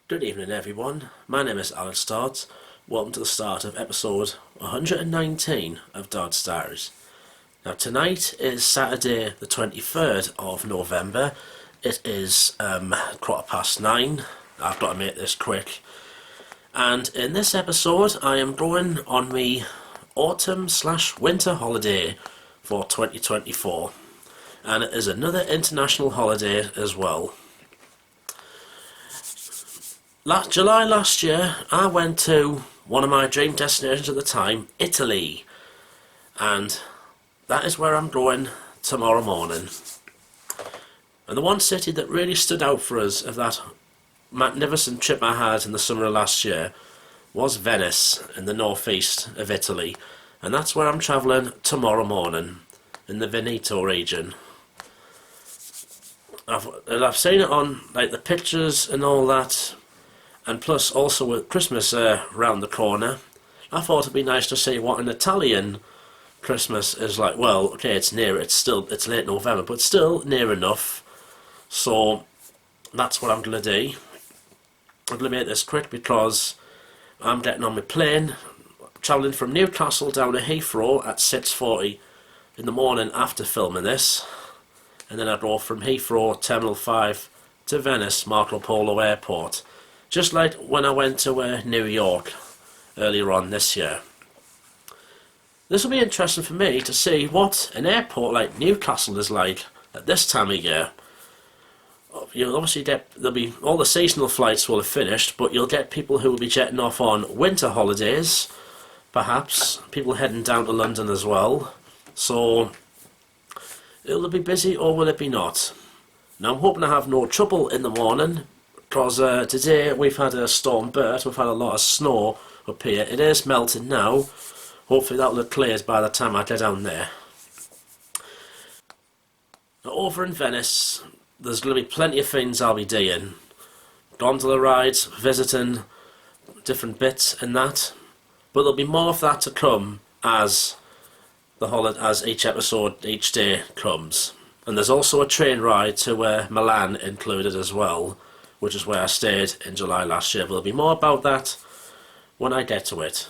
Good evening everyone, my name is Alex Dodds. Welcome to the start of episode 119 of Dodds Diaries. Now tonight is Saturday the 23rd of November. It is 9:15. I've got to make this quick. And in this episode I am going on my autumn/winter holiday for 2024. And it is another international holiday as well. July last year, I went to one of my dream destinations at the time, Italy, and that is where I'm going tomorrow morning. And the one city that really stood out for us of that magnificent trip I had in the summer of last year was Venice in the northeast of Italy, and that's where I'm travelling tomorrow morning, in the Veneto region. I've seen it on like the pictures and all that. And plus, also with Christmas round the corner, I thought it'd be nice to see what an Italian Christmas is like. Well, okay, it's late November, but still near enough. So that's what I'm gonna do. I'm gonna make this quick because I'm getting on my plane, travelling from Newcastle down to Heathrow at 6:40 in the morning after filming this, and then I go from Heathrow Terminal 5 to Venice Marco Polo Airport. Just like when I went to New York earlier on this year. This will be interesting for me to see what an airport like Newcastle is like at this time of year. You'll obviously all the seasonal flights will have finished, but you'll get people who will be jetting off on winter holidays, perhaps people heading down to London as well. So will it be busy or will it be not? Now I'm hoping I have no trouble in the morning. Because today we've had a storm Bert, we've had a lot of snow up here. It is melting now. Hopefully that will have cleared by the time I get down there. Now, over in Venice, there's going to be plenty of things I'll be doing. Gondola rides, visiting different bits and that. But there'll be more of that to come as each episode, each day comes. And there's also a train ride to Milan included as well, which is where I stayed in July last year. But there'll be more about that when I get to it.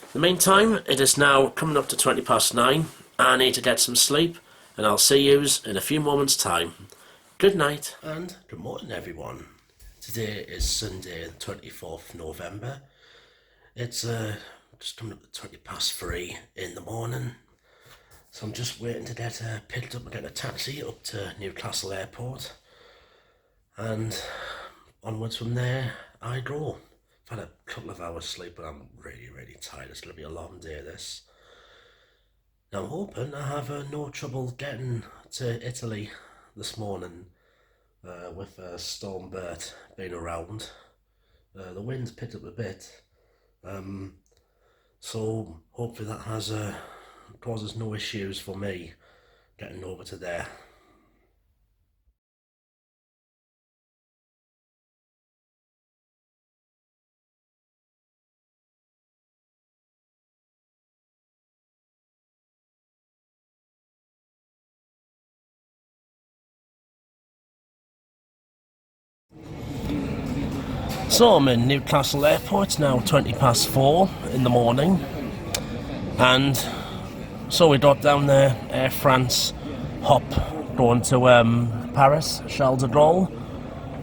In the meantime, it is now coming up to 9:20. I need to get some sleep, and I'll see yous in a few moments' time. Good night, and good morning everyone. Today is Sunday, the 24th November. It's just coming up to 3:20 in the morning. So I'm just waiting to get picked up and get a taxi up to Newcastle Airport. And onwards from there I go. I've had a couple of hours sleep, but I'm really tired. It's going to be a long day this. Now I'm hoping I have no trouble getting to Italy this morning with Storm Bert being around. The wind's picked up a bit, so hopefully that causes no issues for me getting over to there. So I'm in Newcastle Airport, it's now 4:20 in the morning, and so we got down there, Air France hop going to Paris, Charles de Gaulle,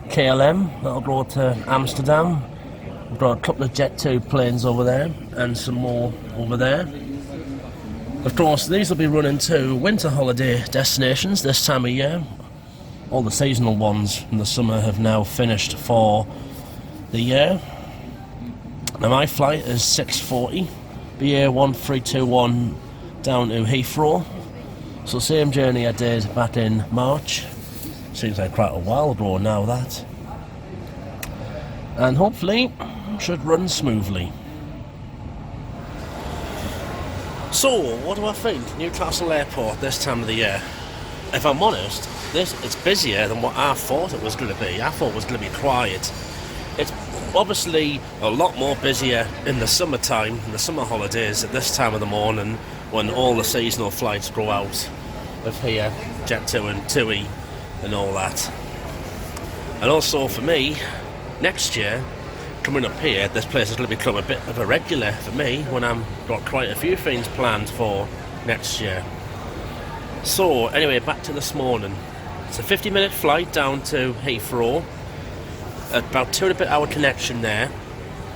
KLM, that'll go to Amsterdam. We've got a couple of Jet2 planes over there and some more over there. Of course these will be running to winter holiday destinations this time of year. All the seasonal ones in the summer have now finished for the year. Now my flight is 6:40, BA 1321 down to Heathrow. So same journey I did back in March. Seems like quite a while ago now that. And hopefully should run smoothly. So what do I think? Newcastle Airport this time of the year. If I'm honest, it's busier than what I thought it was going to be. I thought it was going to be quiet. It's obviously a lot more busier in the summertime, in the summer holidays, at this time of the morning when all the seasonal flights go out of here, Jet2 and TUI and all that. And also for me, next year, coming up here, this place is going to become a bit of a regular for me when I've got quite a few things planned for next year. So, anyway, back to this morning. It's a 50-minute flight down to Heathrow, about 2.5 hour connection there,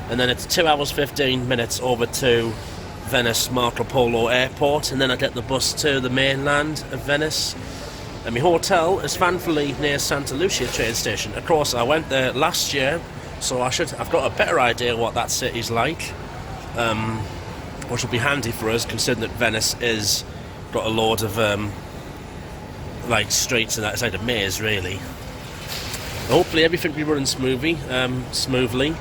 and then it's 2 hours 15 minutes over to Venice Marco Polo Airport, and then I get the bus to the mainland of Venice. And my hotel is thankfully near Santa Lucia train station. Of course, I went there last year, so I've got a better idea what that city's like, which will be handy for us, considering that Venice is got a load of like streets and that. It's like a maze, really. Hopefully everything will be running smoothly.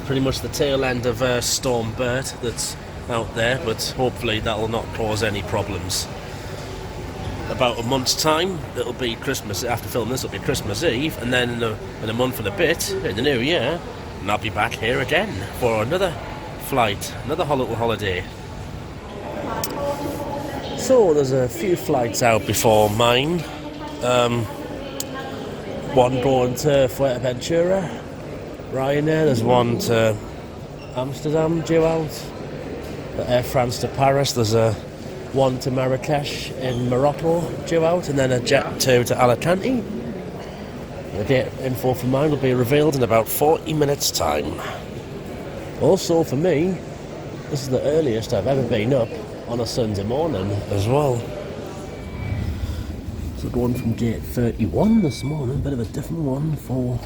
Pretty much the tail end of Storm Bert that's out there, but hopefully that will not cause any problems. About a month's time, it'll be Christmas. After filming this, it'll be Christmas Eve, and then in a month and a bit, in the new year, and I'll be back here again for another flight, another little holiday. So there's a few flights out before mine. One going to Fuerteventura, Ryanair. There's one to Amsterdam due out. Air France to Paris. There's one to Marrakesh in Morocco due out, and then a jet to Alicante. The date info for mine will be revealed in about 40 minutes time. Also for me, this is the earliest I've ever been up on a Sunday morning as well. So going from gate 31 this morning, a bit of a different one for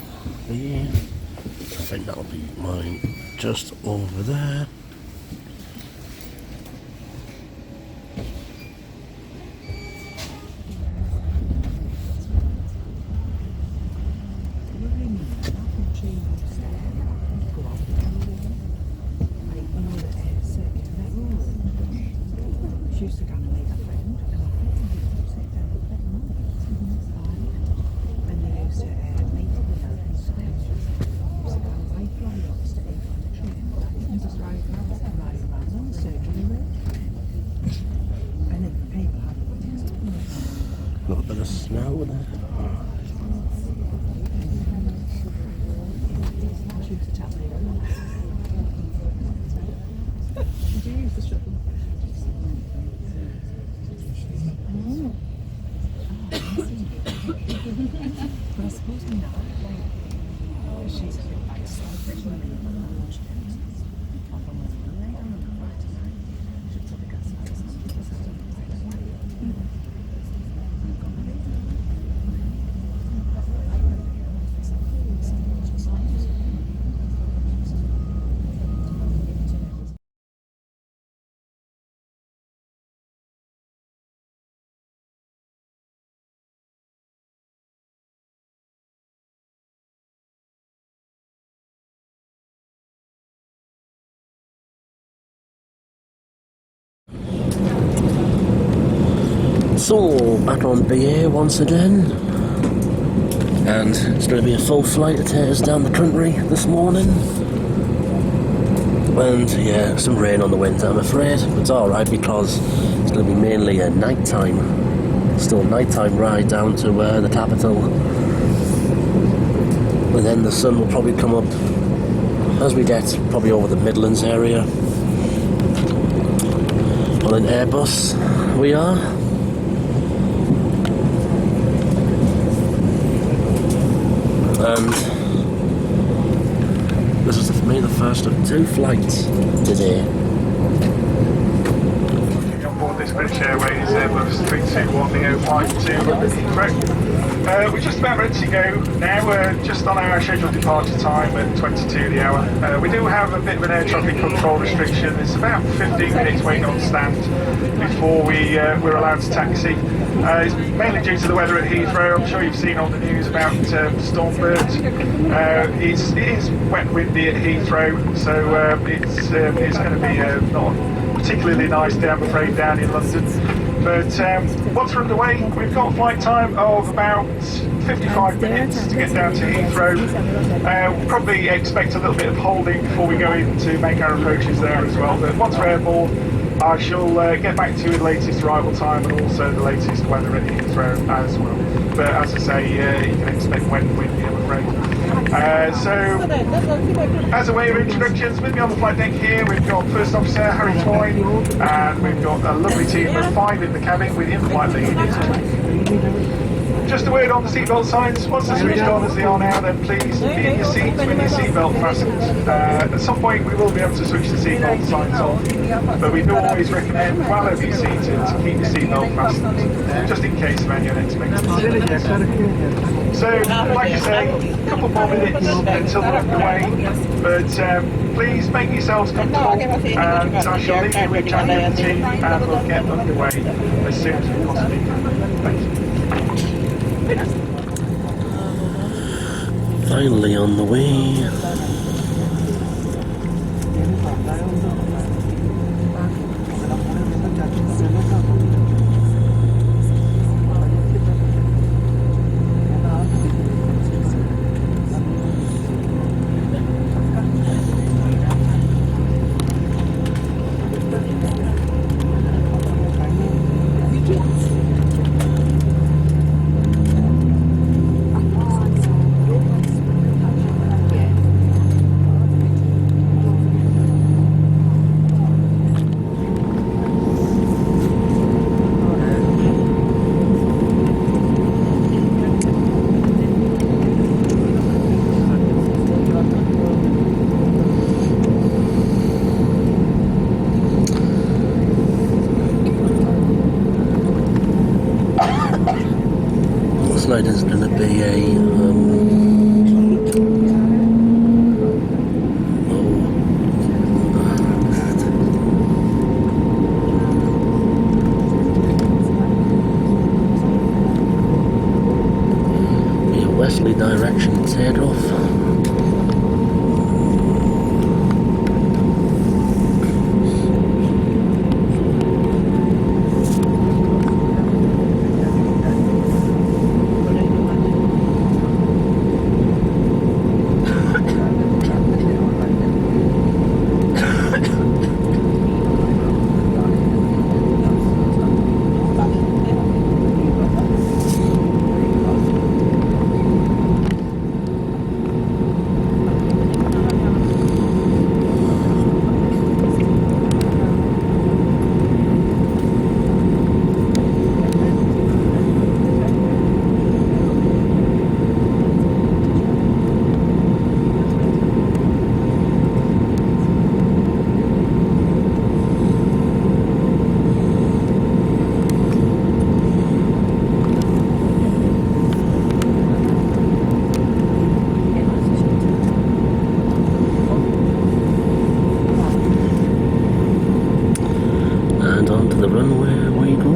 the year. I think that'll be mine just over there. A little bit of snow there. So, back on BA once again, and it's going to be a full flight to take us down the country this morning. And yeah, some rain on the window, I'm afraid, but it's alright because it's going to be mainly a nighttime ride down to the capital. And then the sun will probably come up as we get probably over the Midlands area. On an Airbus we are. And this is for me the first of 2 flights today. On board this British Airways Airbus 321neo flight to London Heathrow. We're just about ready to go now. We're just on our scheduled departure time at 22 the hour. We do have a bit of an air traffic control restriction. It's about 15 minutes waiting on stand before we're allowed to taxi. It's mainly due to the weather at Heathrow. I'm sure you've seen on the news about Storm Bert. It is wet windy at Heathrow, so it's going to be not a particularly nice day, I'm afraid, down in London. But once we're underway, we've got a flight time of about 55 minutes to get down to Heathrow. We'll probably expect a little bit of holding before we go in to make our approaches there as well. But once we're airborne, I shall get back to you with the latest arrival time and also the latest weather at Heathrow as well. But as I say, you can expect wet and windy, I'm afraid. So, as a way of introductions, with me on the flight deck here, we've got First Officer Harry Toyne, and we've got a lovely team of 5 in the cabin with the in-flight lead. Just a word on the seatbelt signs. Once they're switched on as they are now, then please be in your seats with your seatbelt fastened. At some point we will be able to switch the seatbelt signs off, but we do always recommend while over your seats to keep your seatbelt fastened, just in case of any unexpected situations. So, like I say, a couple more minutes until we're underway, but please make yourselves comfortable, and I shall leave you with Johnny and the team, and we'll get underway as soon as we possibly can. Thank you. Finally on the way. There's going to be a westerly direction takeoff. The runway we go.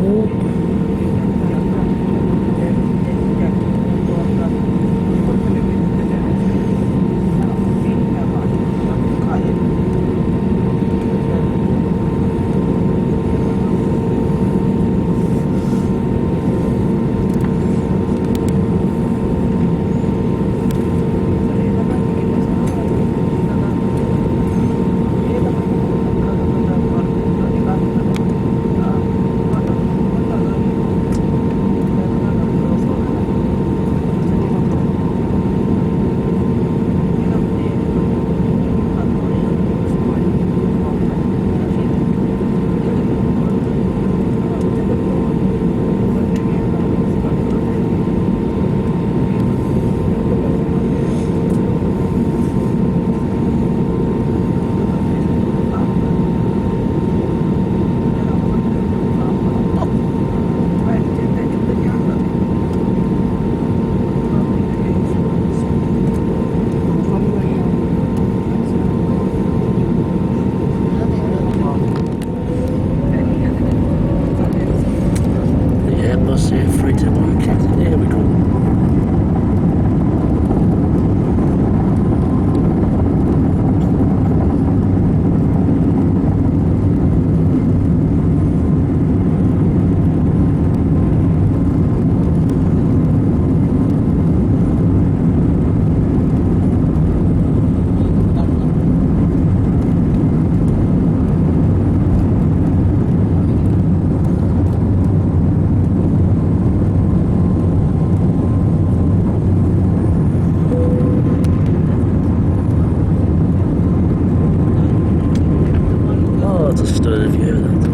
Oh, it's a stunning view, that.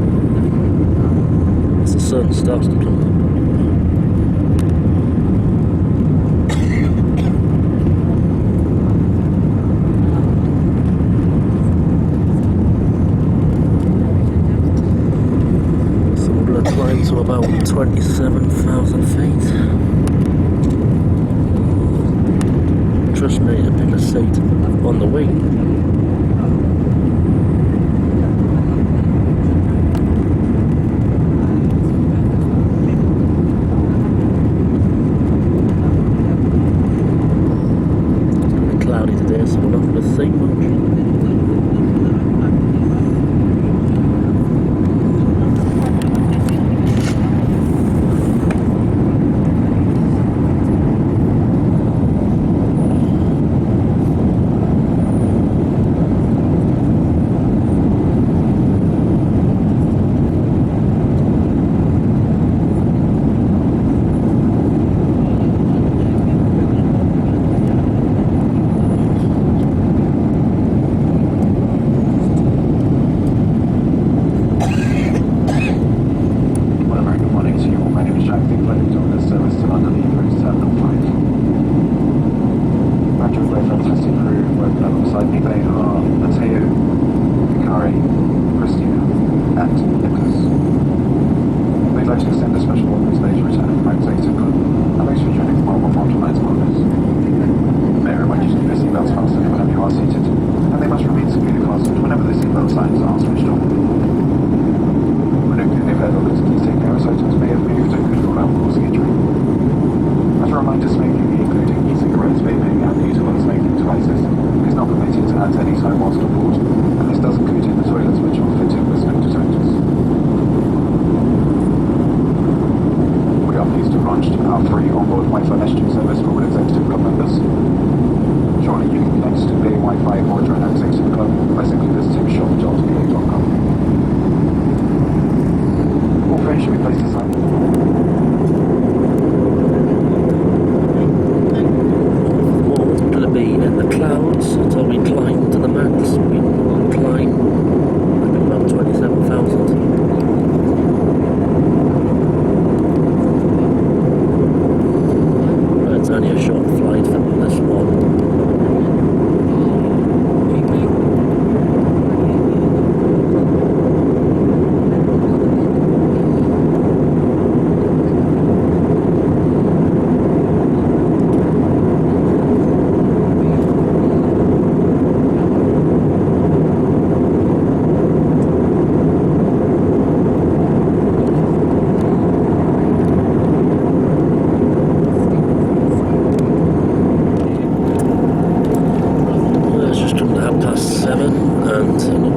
As the sun starts to come up. So we're going to climb to about 27,000 feet. Trust me to pick a seat on the wing. So we're not going to see much. service to London Heathrow Terminal 5. Patrick, we're fantastic crew working alongside me. They are Matteo, Hikari, Christina, and Nicholas. We'd like to extend a special welcome today to returning from Executive Club, and thanks for joining the Mobile Front Lines partners. May I remind you to keep your seatbelts fastened whenever you are seated, and they must remain securely fastened whenever the seatbelt signs are switched on. When opening the air lockers, please take notice items may have moved and could fall out, causing injury. As a reminder, smoking, including e-cigarettes, vaping, and using smoking devices, is not permitted at any time whilst on board, and this does include in the toilets which are fitted with smoke detectors. We are pleased to have launched our free onboard Wi-Fi messaging service for all Executive Club members. Shortly you can connect to BA Wi-Fi or join our Executive Club by simply visiting shop.ba.com. All phones should be placed aside. In the clouds until we climb to the max. We climb I think about 27,000. It's only a short flight from this one.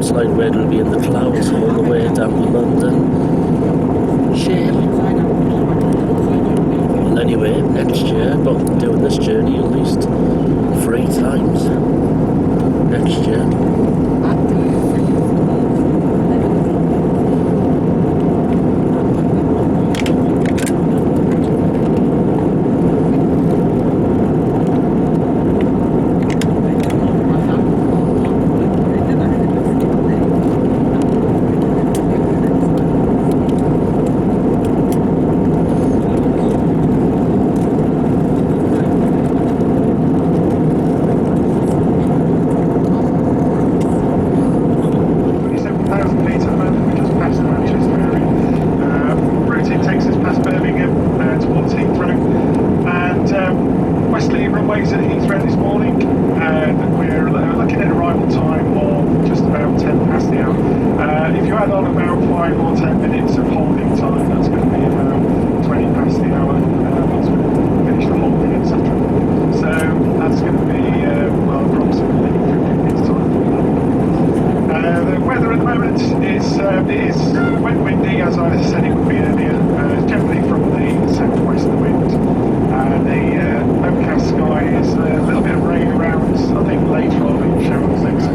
Like we're going to be in the clouds all the way down to London. Shit. Well, anyway, next year, but doing this journey at least 3 times next year. Runways at Heathrow this morning, and we're looking at arrival time of just about 10 past the hour. If you add on about 5 or 10 minutes of holding time, that's going to be about 20 past the hour once we finish the holding, etc. So that's going to be approximately 15 minutes time. The weather at the moment is wet, windy, as I said it would be earlier. Generally from the southwest the wind. The overcast sky is a little bit of rain around, I think later on in showers, etc.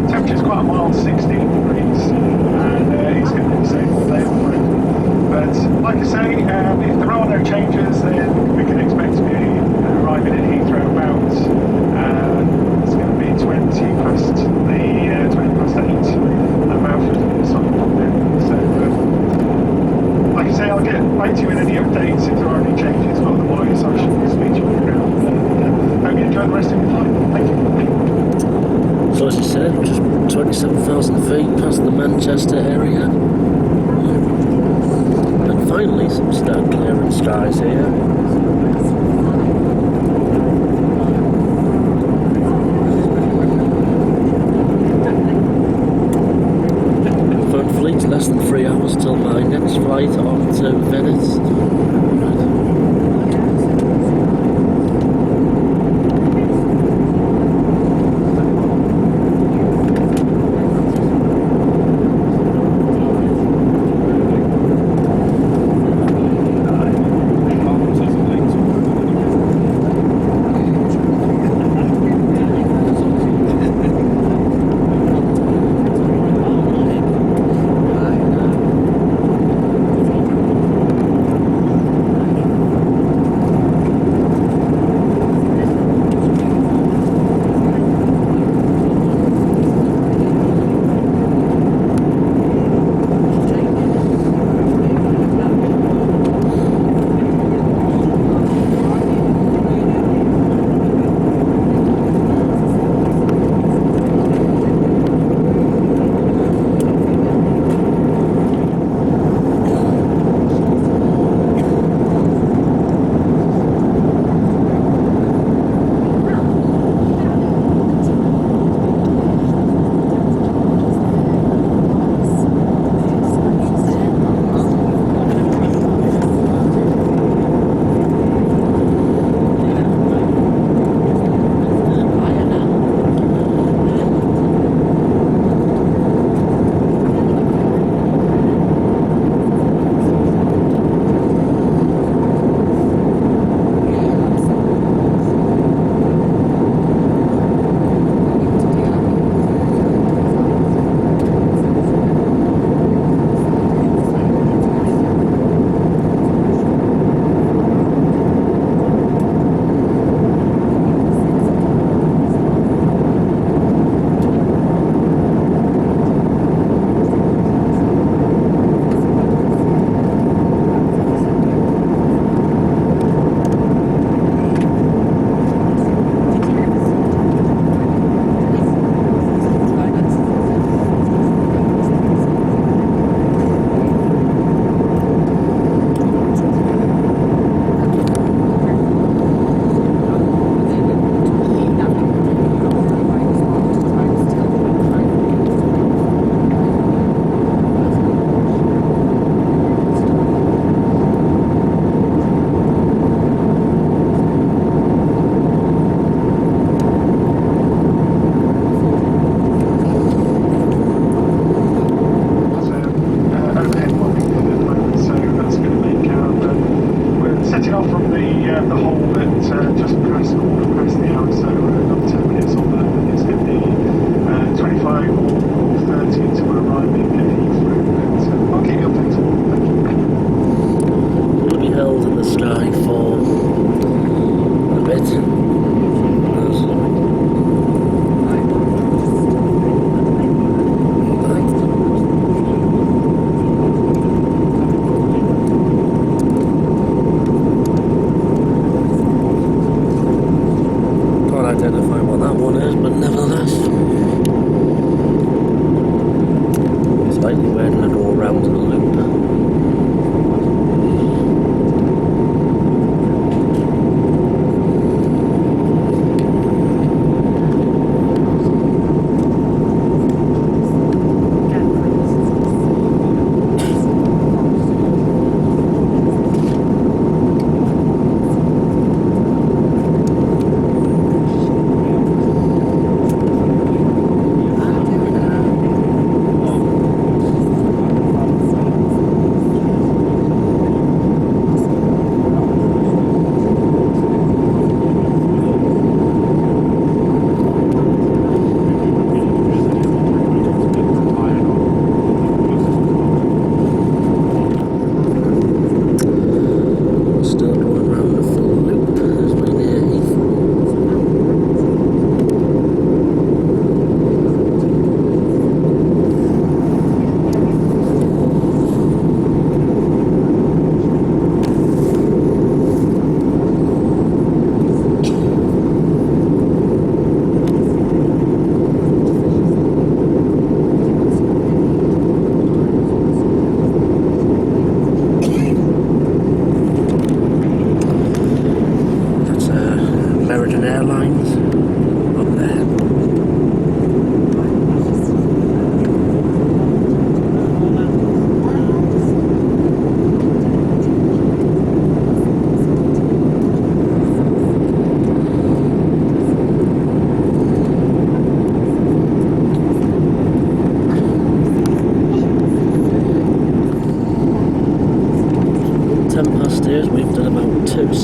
Temperature's quite a mild 16 degrees, and it's going to be the same all day, I'm afraid. But like I say, if there are no changes, then we can expect to be arriving at Heathrow about it's going to be 20 past 8, about 15 update you with any updates if there are any changes, but otherwise I shall speak to you on the ground. Hope you enjoy the rest of your flight. Thank you. So as you said, we're just 27,000 feet past the Manchester area. And finally some start clearing skies here. Fleet, less than 3 hours till my next flight on to Venice.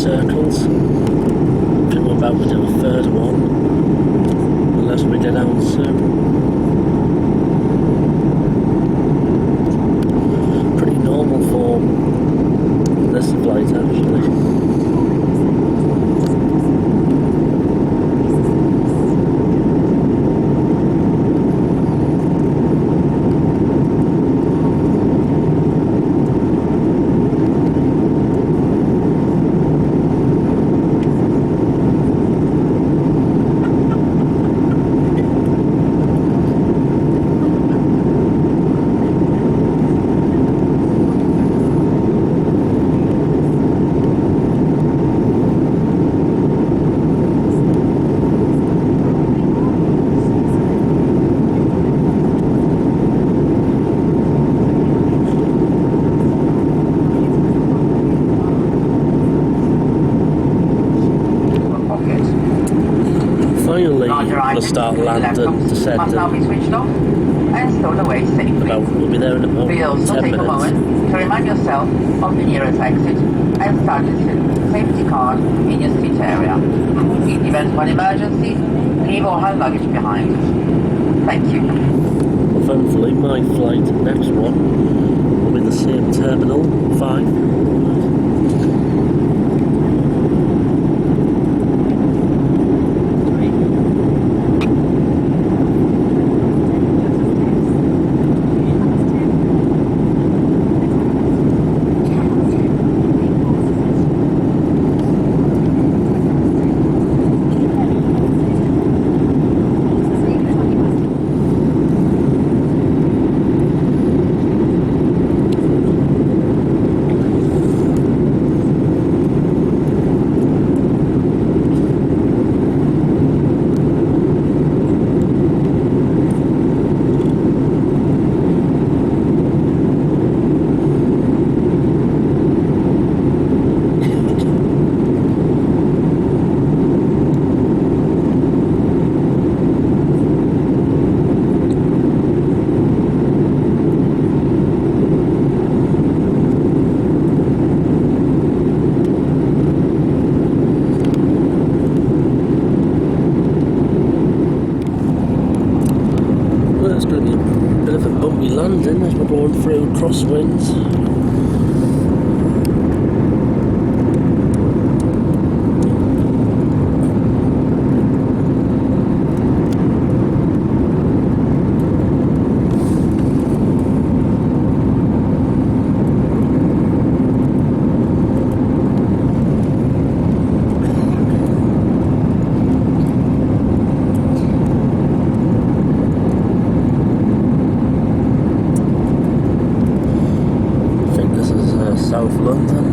circles. I think we're about to do a third one, unless we get out soon. Pretty normal for this flight actually. We'll start landing, descending. Now be switched off and stowed away safely. We'll be there in about Please also 10 take minutes. a moment to remind yourself of the nearest exit and start your safety card in your seat area. In the event of an emergency, leave all hand luggage behind. Thank you. Well, thankfully, my flight, next one, will be the same terminal, 5. Landing as we're going through crosswinds. South London.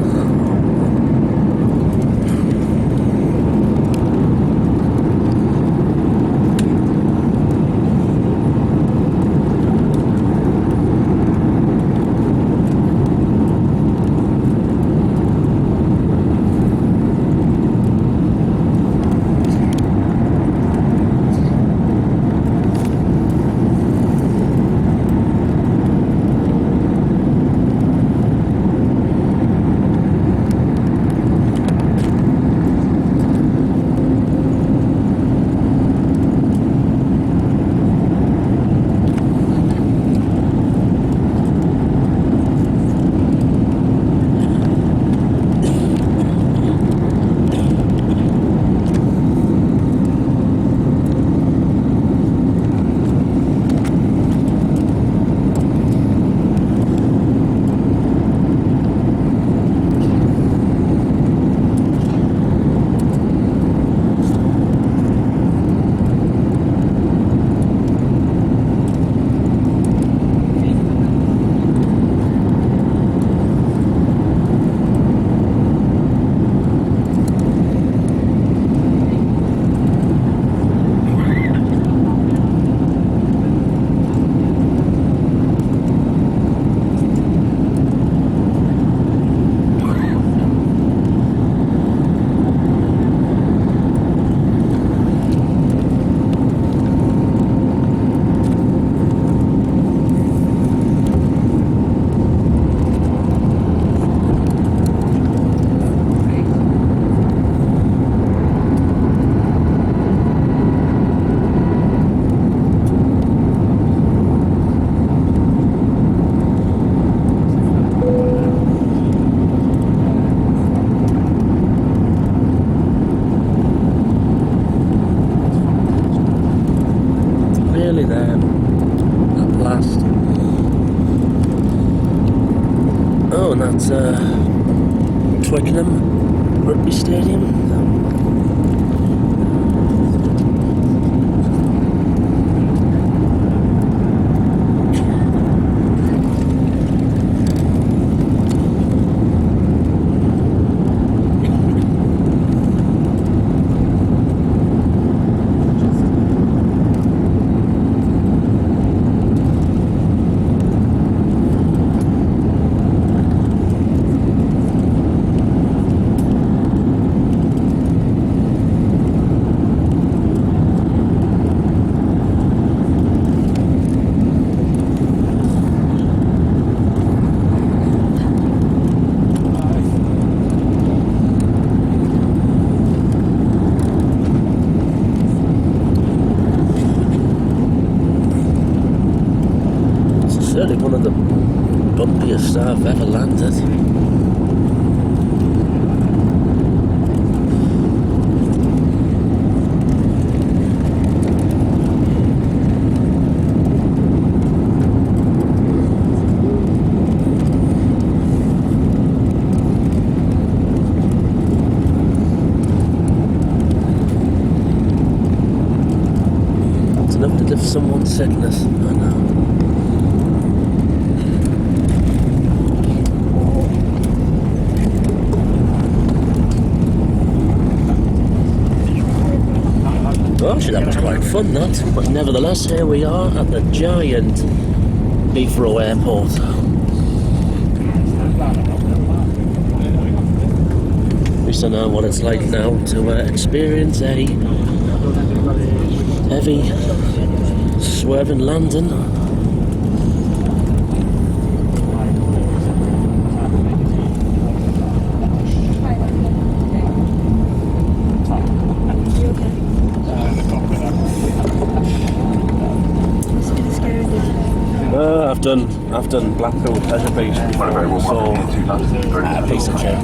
Oh, and that's Twickenham Rugby Stadium. Certainly one of the bumpiest I've ever landed. It's enough to lift someone's sickness, I know. Well, actually, that was quite fun, that. But nevertheless, here we are at the giant Heathrow Airport. At least I know what it's like now to experience a heavy swerve in London. I've done Blackpool Pleasure Beach before, so piece of cake.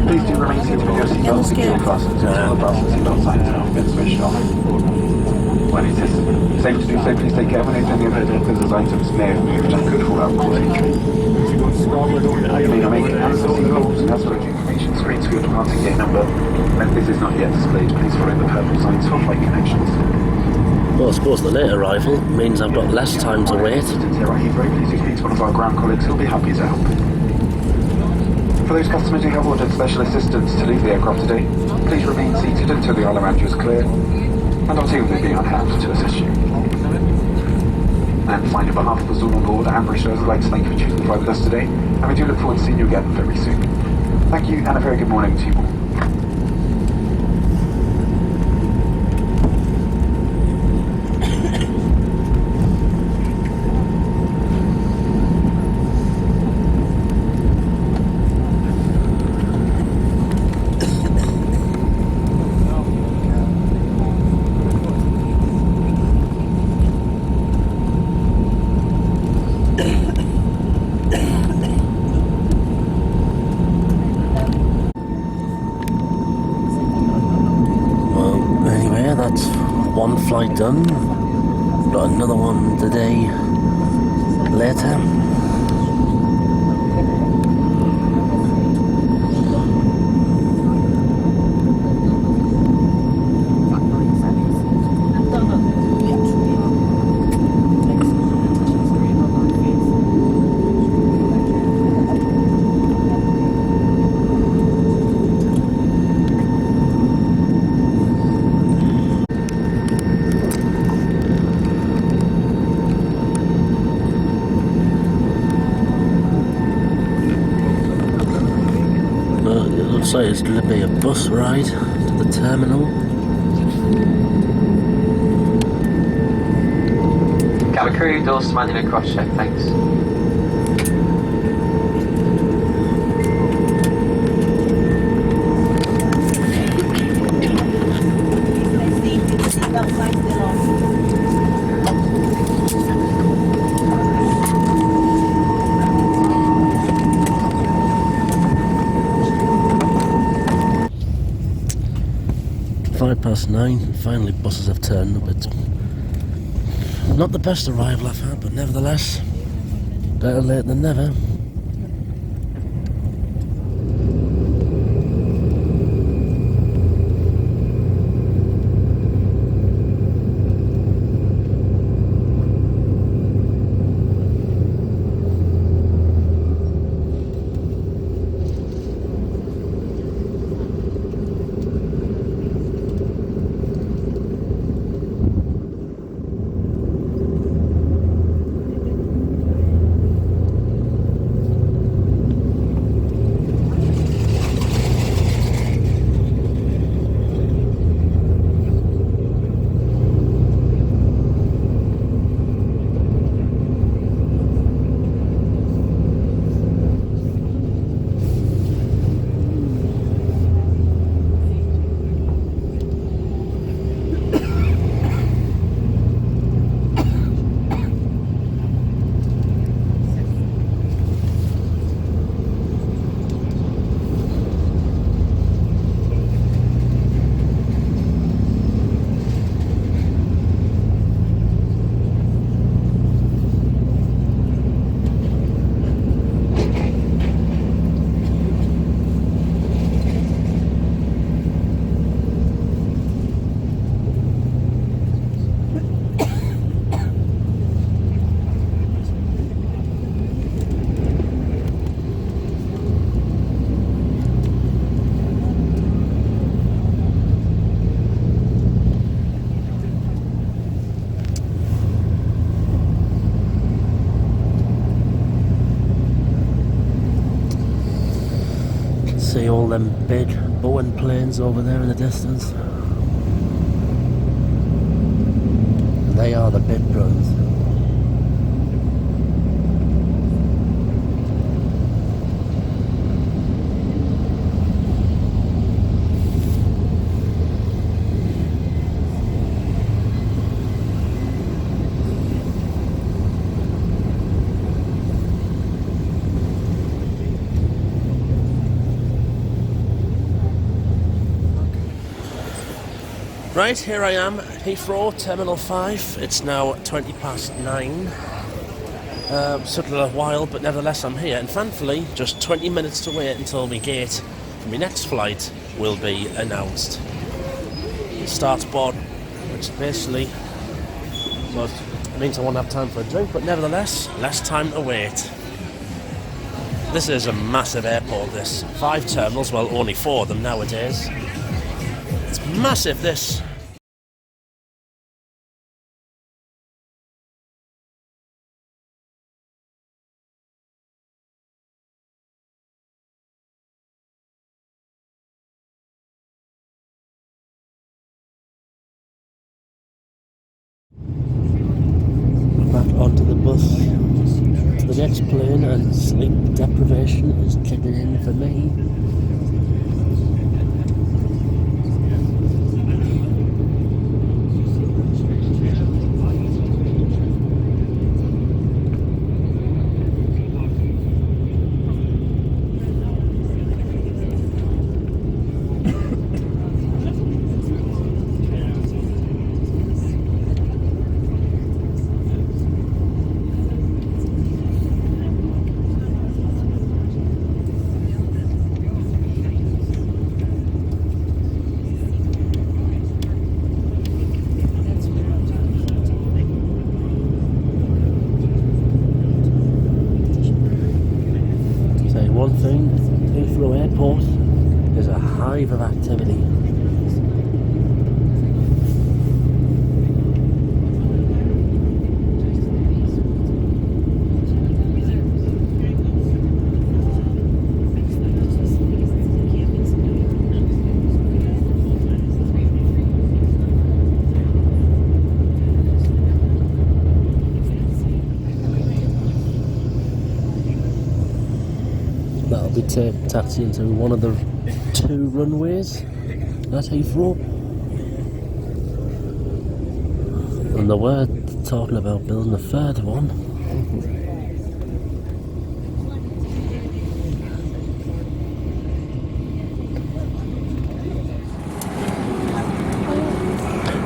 Please do remain seated with your seatbelts securely fastened until the bus and seatbelt signs have been switched off. When it is safe to do so, please take care when any of the vehicles items may have moved and could fall out causing injury. You may not make use of seatbelts and has information screens for your departing gate number. When this is not yet displayed, please follow the purple signs for flight connections. Well, I suppose the late arrival means I've got less time to wait. Here at Heathrow, please speak to one of our ground colleagues who'll be happy to help. For those customers who have ordered special assistance to leave the aircraft today, please remain seated until the aisle around you is clear, and our team will be on hand to assist you. And finally, on behalf of us all on board and British Airways, I'd like to thank you for choosing to fly with us today, and we do look forward to seeing you again very soon. Thank you, and a very good morning to you all. One flight done, got another one the day later. So it's going to be a bus ride to the terminal. Cabin crew, doors to manual cross check, thanks. Past 9, finally buses have turned up. It's not the best arrival I've had, but nevertheless, better late than never. all them big Boeing planes over there in the distance. They are the big guns. Right, here I am at Heathrow Terminal 5. It's now 9:20. Took a little while, but nevertheless I'm here. And thankfully, just 20 minutes to wait until my gate for my next flight will be announced. It starts board, which basically means I won't have time for a drink, but nevertheless, less time to wait. This is a massive airport, this. 5 terminals, well, only 4 of them nowadays. It's massive, this. Back onto the bus to the next plane, and sleep deprivation is kicking in for me. One thing, Heathrow Airport is a hive of activity. That'll be taxi into one of the 2 runways at Heathrow. And they were talking about building a 3rd one.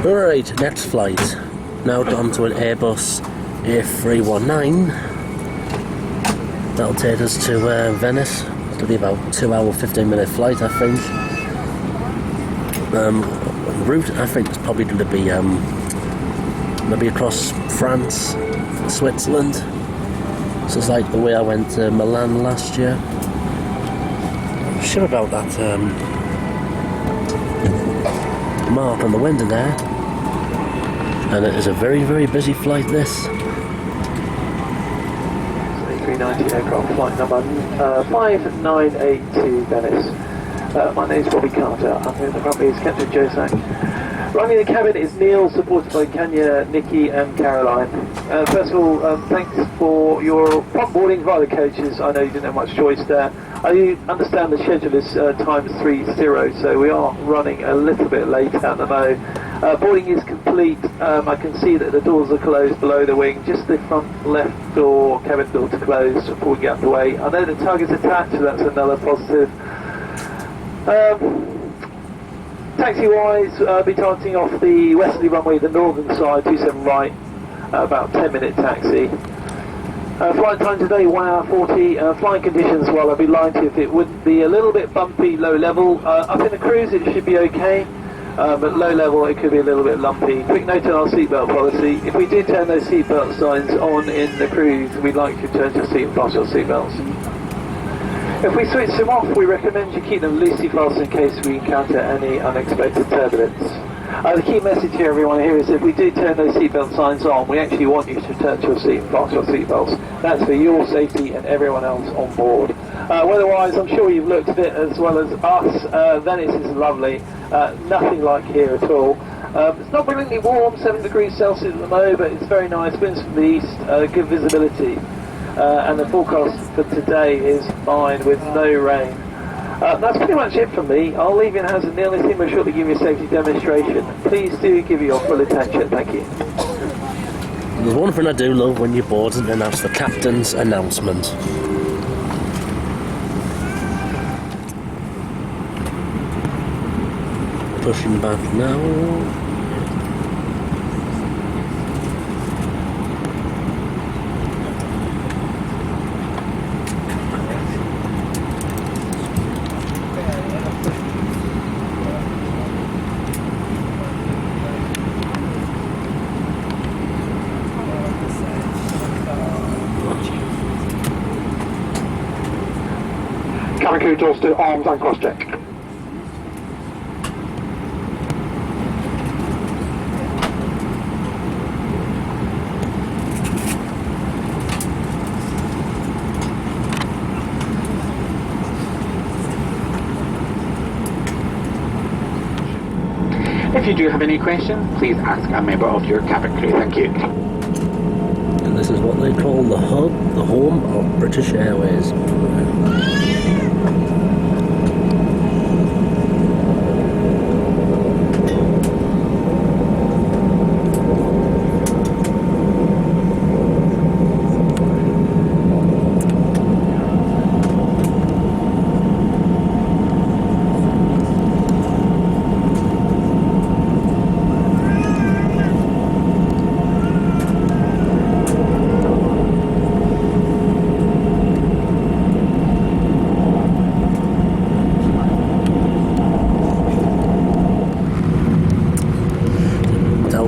Alright, next flight. Now on to an Airbus A319. That'll take us to Venice. It'll be about 2-hour, 15-minute flight, I think. Route, I think, is probably going to be maybe across France, Switzerland. So it's like the way I went to Milan last year. I'm sure about that mark on the window there. And it is a very, very busy flight, this. 390 aircraft flight number 598 to Venice. My name is Bobby Carter. I'm here in the front, is Captain Joe Sack. Running the cabin is Neil, supported by Kenya, Nikki and Caroline. First of all, thanks for your prompt boarding via the coaches. I know you didn't have much choice there. I understand the schedule is times 3:0, so we are running a little bit late at the moment. Boarding is complete. I can see that the doors are closed below the wing, just the front left door, cabin door to close before we get underway. I know the tug is attached, so that's another positive. Taxi-wise, I'll be targeting off the westerly runway, the northern side, 27 right, about 10-minute taxi. Flight time today, 1 hour 40. Flying conditions, well, I'd be lying to you if it wouldn't be a little bit bumpy, low level. Up in the cruise, it should be okay. But low level, it could be a little bit lumpy. Quick note on our seatbelt policy. If we do turn those seatbelt signs on in the cruise, we'd like you to turn your seat and fasten your seatbelts. If we switch them off, we recommend you keep them loosely fastened in case we encounter any unexpected turbulence. The key message here, everyone, here is if we do turn those seatbelt signs on, we actually want you to turn to your seat and fasten your seatbelts. That's for your safety and everyone else on board. Weather-wise, I'm sure you've looked at it as well as us. Venice is lovely. Nothing like here at all. It's not brilliantly warm, 7 degrees Celsius at the moment, but it's very nice. Winds from the east, good visibility. And the forecast for today is fine with no rain. That's pretty much it from me. I'll leave you in the hands of Neil. This team will shortly give you a safety demonstration. Please do give your full attention. Thank you. There's one thing I do love when you're boarding, and that's the captain's announcement. Pushing back now. Cabin crew doors to arms and cross check. If you do have any questions, please ask a member of your cabin crew. Thank you. And this is what they call the hub, the home of British Airways.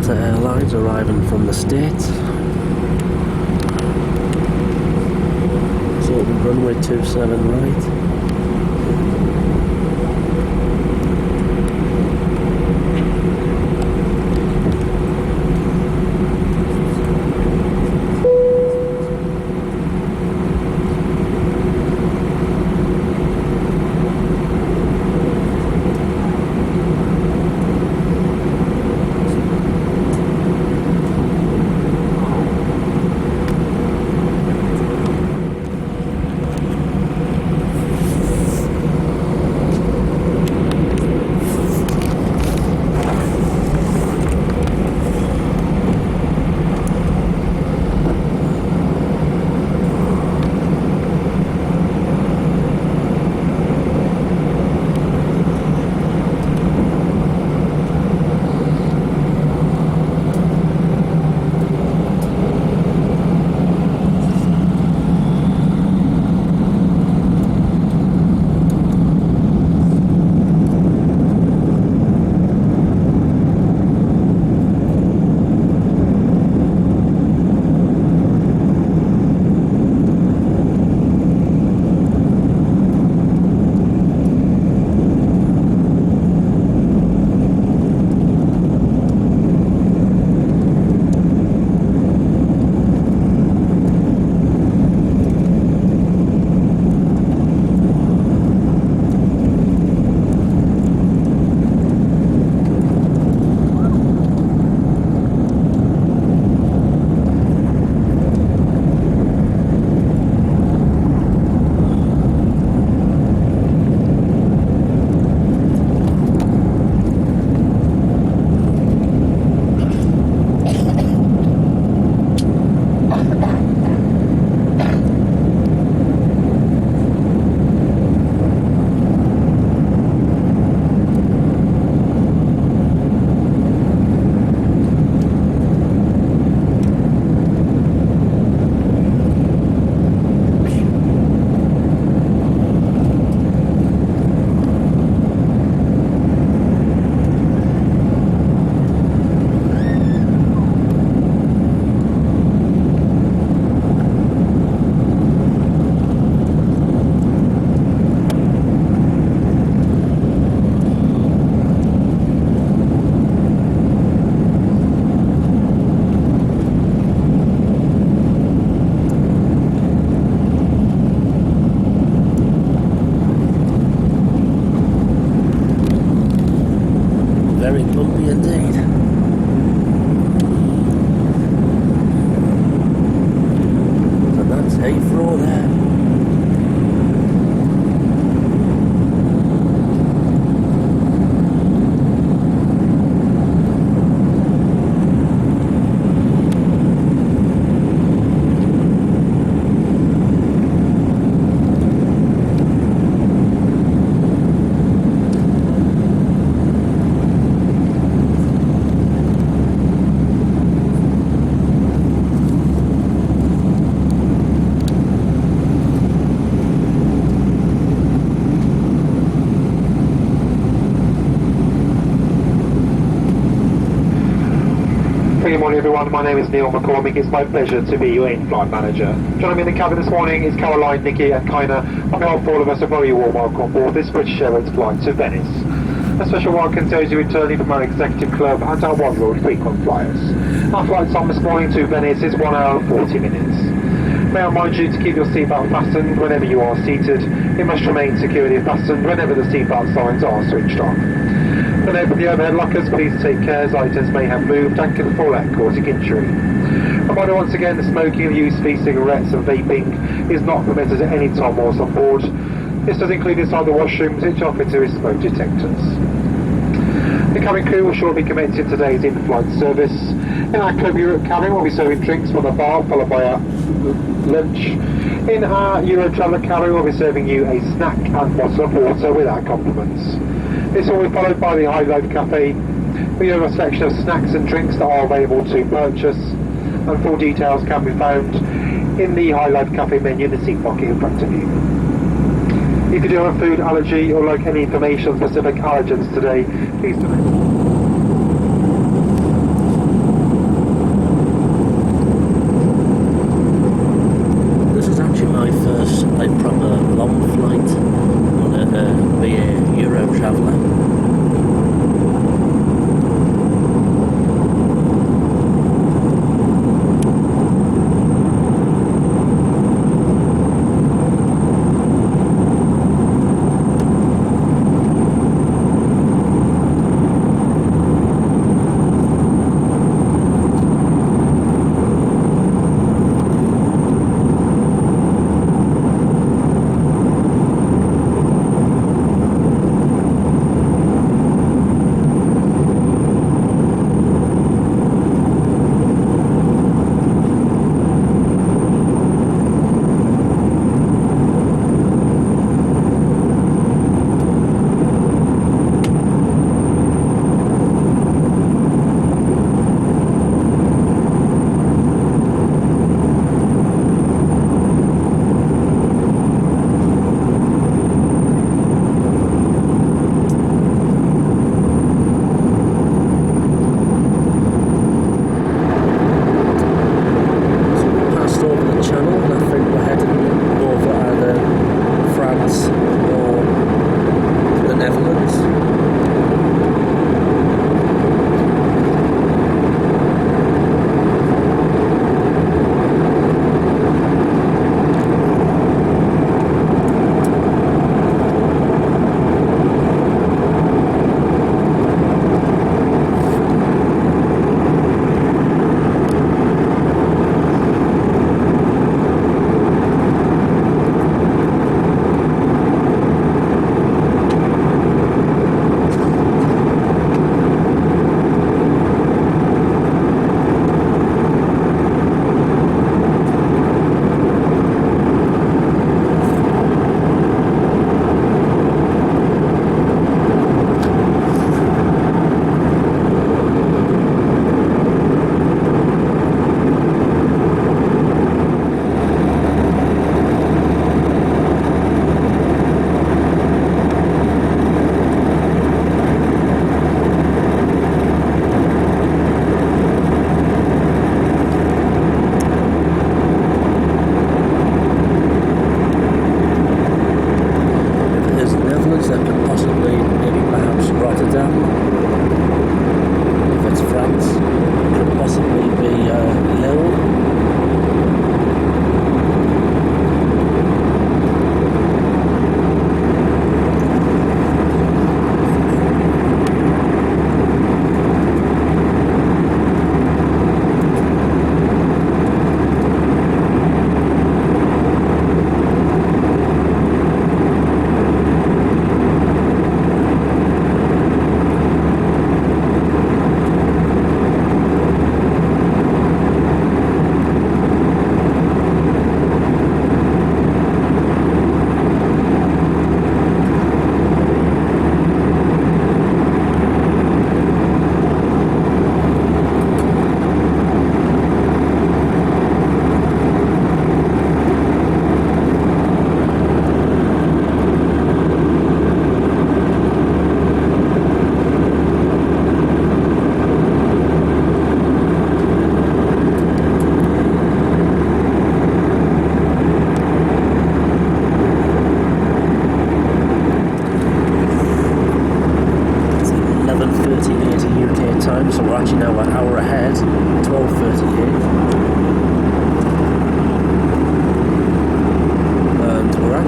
Airlines arriving from the States. So runway 27 right. door there. Good morning everyone, my name is Neil McCormick. It's my pleasure to be your in-flight manager. Joining me in the cabin this morning is Caroline, Nikki and Kaina. On behalf of all of us, a very warm welcome on board this British Airways flight to Venice. A special welcome to those returning from our executive club and our one world frequent flyers. Our flight time this morning to Venice is 1 hour and 40 minutes. May I remind you to keep your seatbelt fastened whenever you are seated. It must remain securely fastened whenever the seatbelt signs are switched on. When open the overhead lockers, please take care as items may have moved and can fall out, causing injury. Reminder once again, the smoking of used e-cigarettes and vaping is not permitted at any time whilst on board. This does include inside the washrooms, which are fitted with smoke detectors. The cabin crew will shortly commence in today's in-flight service. In our Club Europe cabin, we'll be serving drinks from the bar, followed by our lunch. In our Euro Traveller cabin, we'll be serving you a snack and bottle of water with our compliments. This will be followed by the High Load Cafe. We have a selection of snacks and drinks that are available to purchase, and full details can be found in the High Load Cafe menu in the seat pocket in front of you. If you do have a food allergy or like any information on specific allergens today, please do. This is actually my first proper long flight on a Euro Traveller.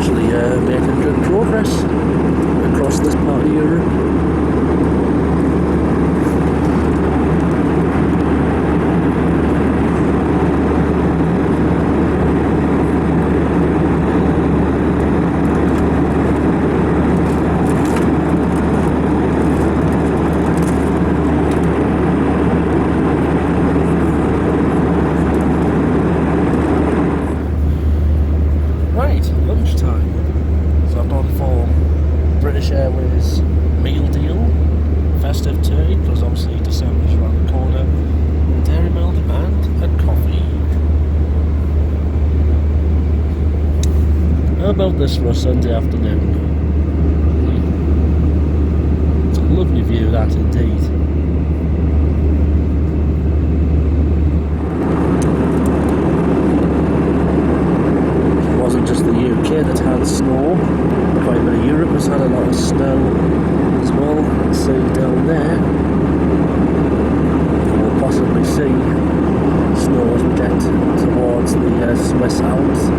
actually making good progress across this part of Europe. British Airways meal deal, festive turkey, because obviously December's around the corner, dairy milk and coffee. How about this for a Sunday afternoon? It's a lovely view, that indeed. It wasn't just the UK that had snow. Quite a bit of Europe has had a lot of snow as well. You can see down there. We'll possibly see snow as we get towards the Swiss Alps.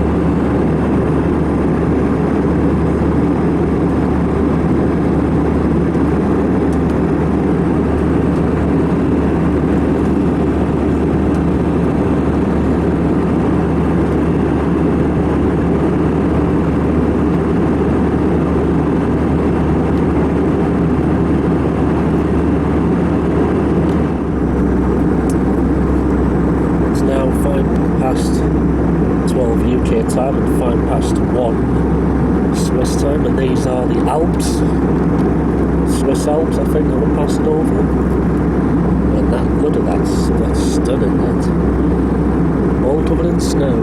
Time and 1 Swiss time, and these are the Alps, Swiss Alps, I think, that we're passing over. And that, look at that, that's stunning, that. All covered in snow.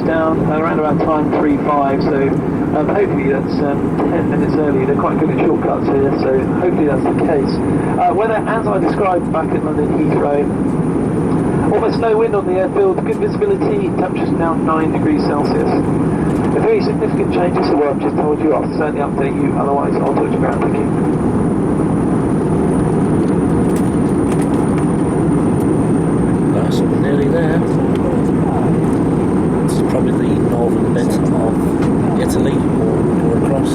Down around about time 3:05, so hopefully that's 10 minutes early. They're quite good at shortcuts here, so hopefully that's the case. Weather as I described back at London Heathrow, almost no wind on the airfield, good visibility, temperatures now 9 degrees Celsius. If any significant changes to what I've just told you, I'll certainly update you, otherwise I'll talk to you about thank you. Nice, we're nearly there. Probably the northern bit of Italy, or go across,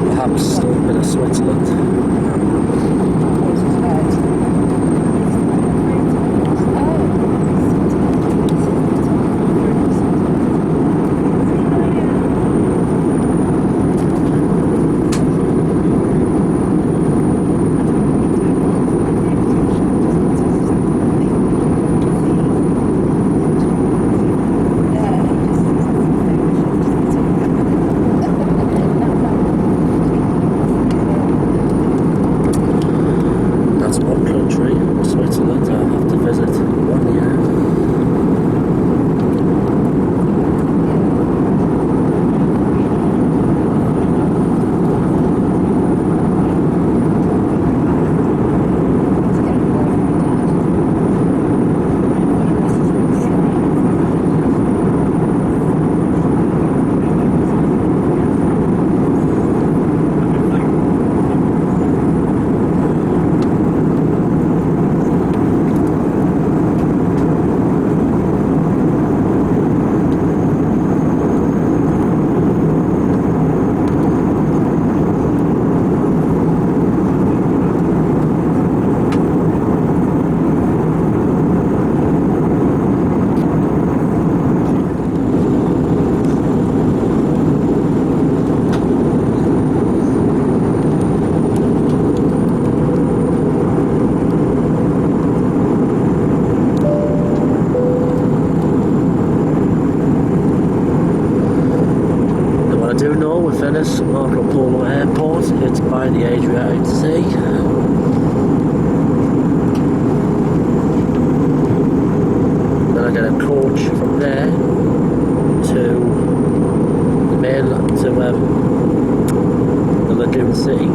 perhaps still a bit of Switzerland. Venice, Marco Polo Airport. It's by the Adriatic Sea. Then I get a coach from there to the mainland, to the Lagoon City.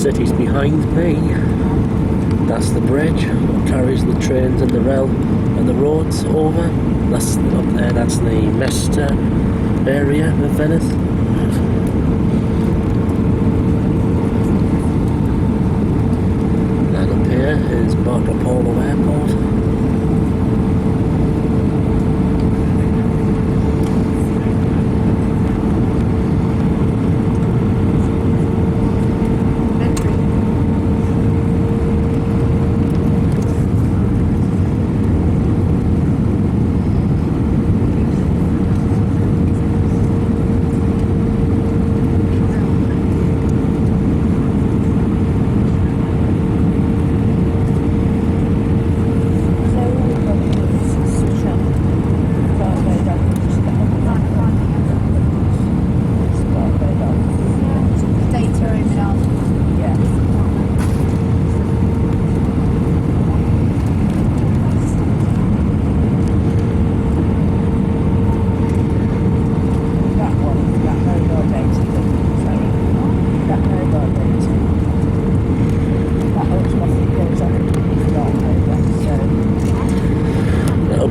city's behind me. That's the bridge that carries the trains and the rail and the roads over. That's up there, that's the Mesta area of Venice. And up here is Marco Polo Airport.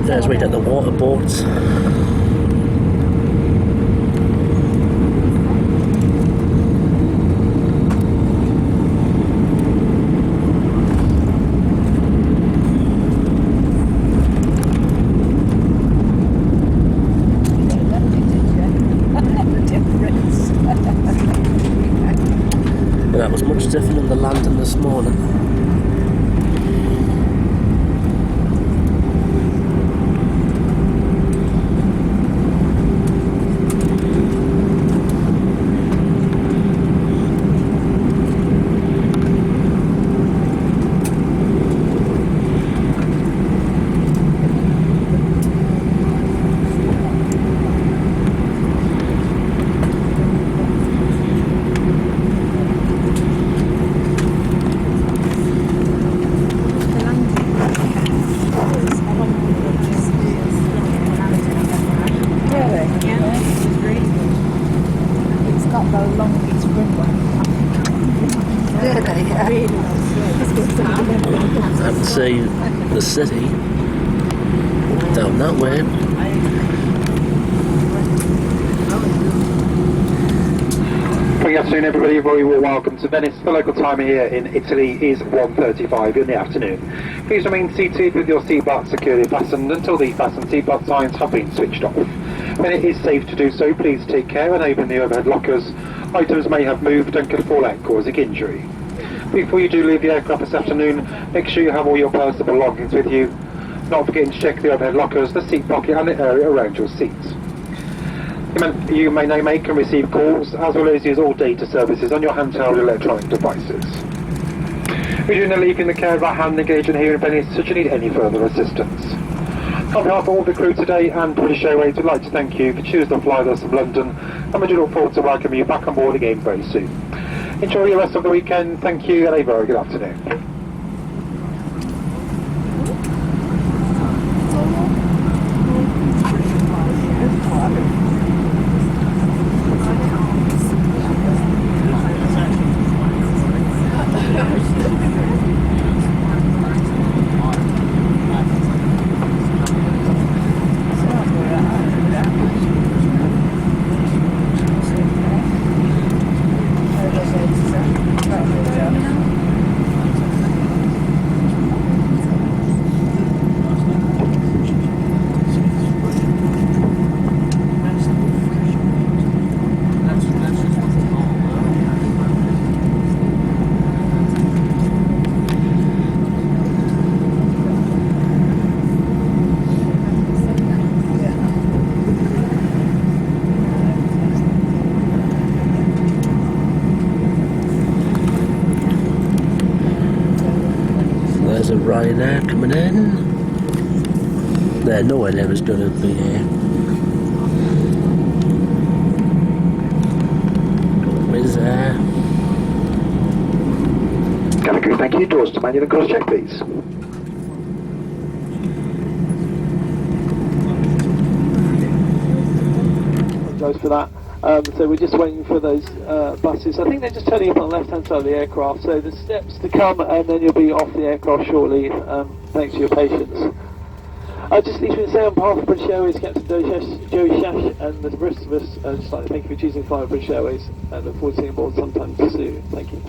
There's we get the water boats. That was much different than the landing this morning. I can see the city down that way. Good afternoon everybody, very warm welcome to Venice. The local time here in Italy is 1:35 in the afternoon. Please remain seated with your seatbelt securely fastened until the fasten seatbelt signs have been switched off. When it is safe to do so, please take care and open the overhead lockers. Items may have moved and could fall out, causing injury. Before you do leave the aircraft this afternoon, make sure you have all your personal belongings with you. Not forgetting to check the overhead lockers, the seat pocket and the area around your seats. You may now make and receive calls, as well as use all data services on your handheld electronic devices. We're doing a leave in the care of our handling agent here in Venice, should you need any further assistance. On behalf of all the crew today and British Airways, we'd like to thank you for choosing to fly with us from London, and we do look forward to welcoming you back on board again very soon. Enjoy the rest of the weekend, thank you, and a very good afternoon. There's a Ryanair coming in. There, no idea was going to be here. Wizz Air. Cabin crew, thank you. Doors to manual and cross check, please. Apologise for that. So we're just waiting for those buses. I think they're just turning up on the left-hand side of the aircraft. So the steps to come, and then you'll be off the aircraft shortly. Thanks for your patience. Just need to say on behalf of British Airways, Captain Joe Shash, and the rest of us, I'd just like to thank you for choosing to fly with British Airways, and look forward to seeing you aboard sometime soon. Thank you.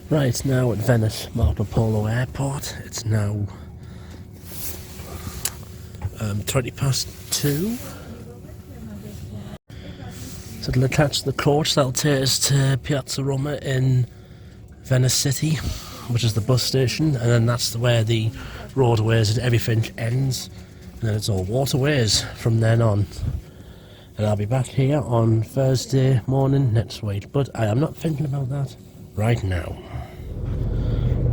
Right, now at Venice Marco Polo Airport. It's now 2:20. So it'll attach the coach that'll take us to Piazza Roma in Venice City. which is the bus station, and then that's where the roadways and everything ends, and then it's all waterways from then on. And I'll be back here on Thursday morning next week, but I am not thinking about that right now.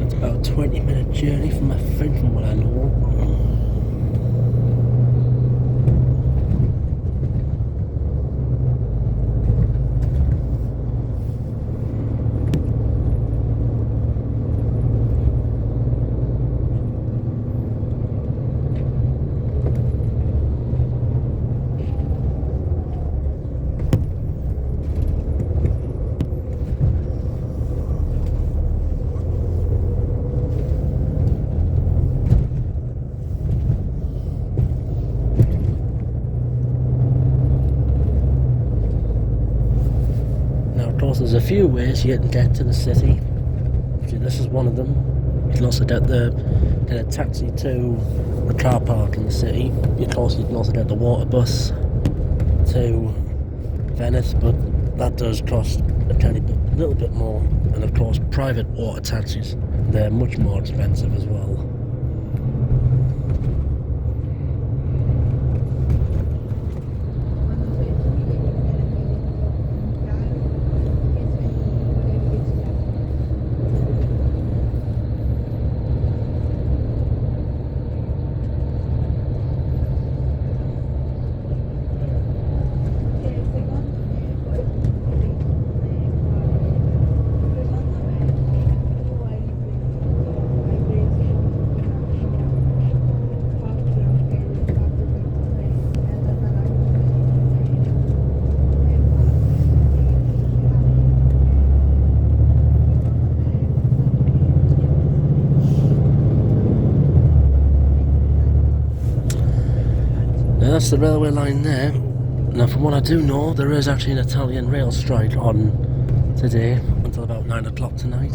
It's about a 20-minute journey from what I know. There's a few ways you can get to the city. This is one of them. You can also get a taxi to the car park in the city. Of course, you can also get the water bus to Venice, but that does cost a little bit more. And of course, private water taxis, they're much more expensive as well. That's the railway line there. Now, from what I do know, there is actually an Italian rail strike on today until about 9 o'clock tonight.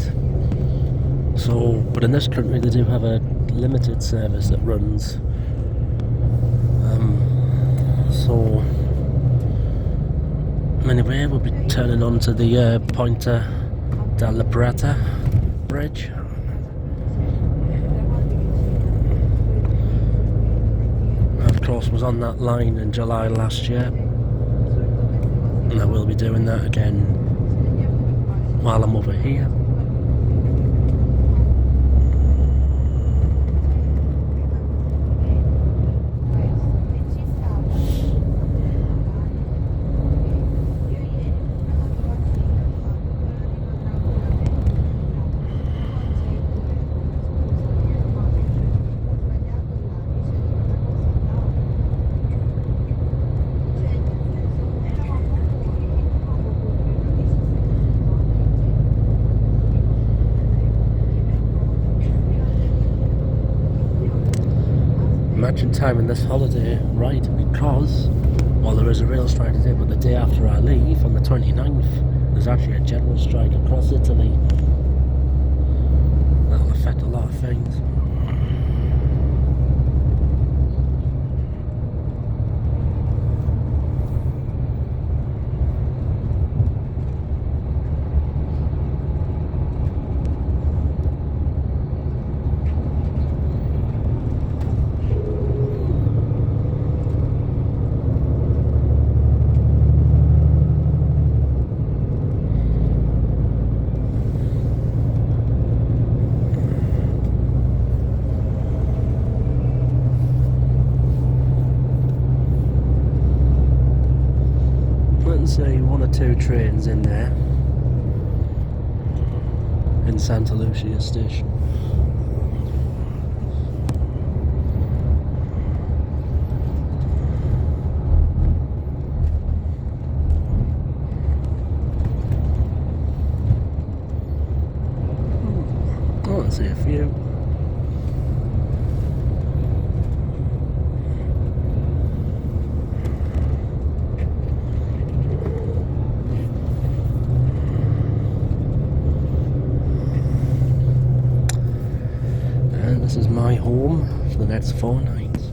So, but in this country they do have a limited service that runs. So, anyway, we'll be turning on to the Ponte della Prata bridge. Of course, was on that line in July last year, and I will be doing that again while I'm over here. Imagine timing this holiday right, because while there is a rail strike today, but the day after I leave, on the 29th, there's actually a general strike across Italy. That'll affect a lot of things. Say 1 or 2 trains in there in Santa Lucia station. Oh, I see a few. This is my home for the next 4 nights.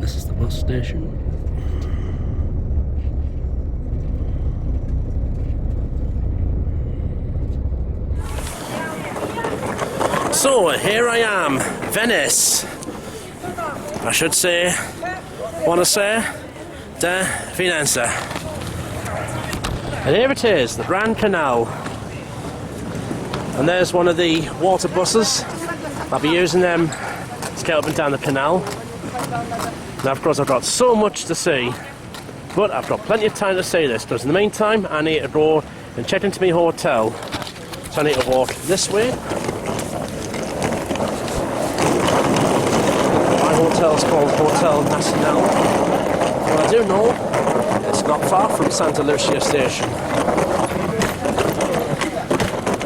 This is the bus station. So here I am, Venice. I should say, want to say, de Venenza. And here it is, the Grand Canal. And there's one of the water buses. I'll be using them to get up and down the canal. Now of course I've got so much to see, but I've got plenty of time to see this, because in the meantime I need to go and check into my hotel. So I need to walk this way. My hotel's called Hotel Nacional. Well, I do know it's not far from Santa Lucia station.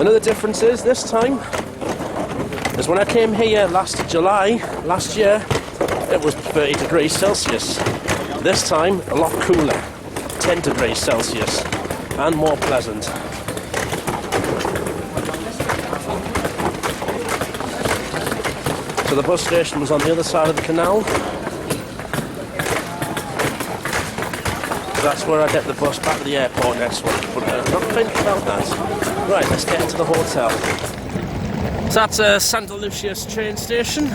Another difference is this time is when I came here last July, last year, it was 30 degrees Celsius. This time, a lot cooler, 10 degrees Celsius, and more pleasant. So the bus station was on the other side of the canal. That's where I get the bus back to the airport next week, but I'm not thinking about that. Right, let's get into the hotel. So that's Santa Lucia's train station.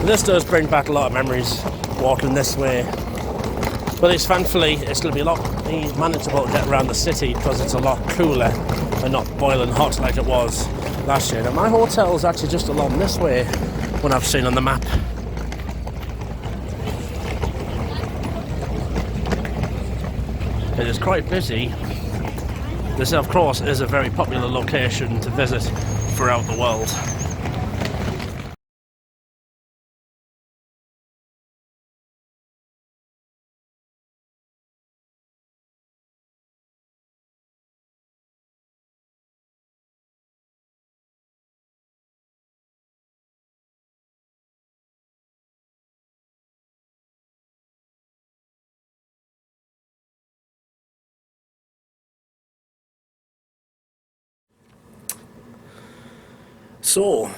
This does bring back a lot of memories, walking this way. But it's thankfully, it's going to be a lot manageable to get around the city because it's a lot cooler and not boiling hot like it was last year. Now my hotel is actually just along this way, when I've seen on the map. It is quite busy. This, of course, is a very popular location to visit throughout the world. So,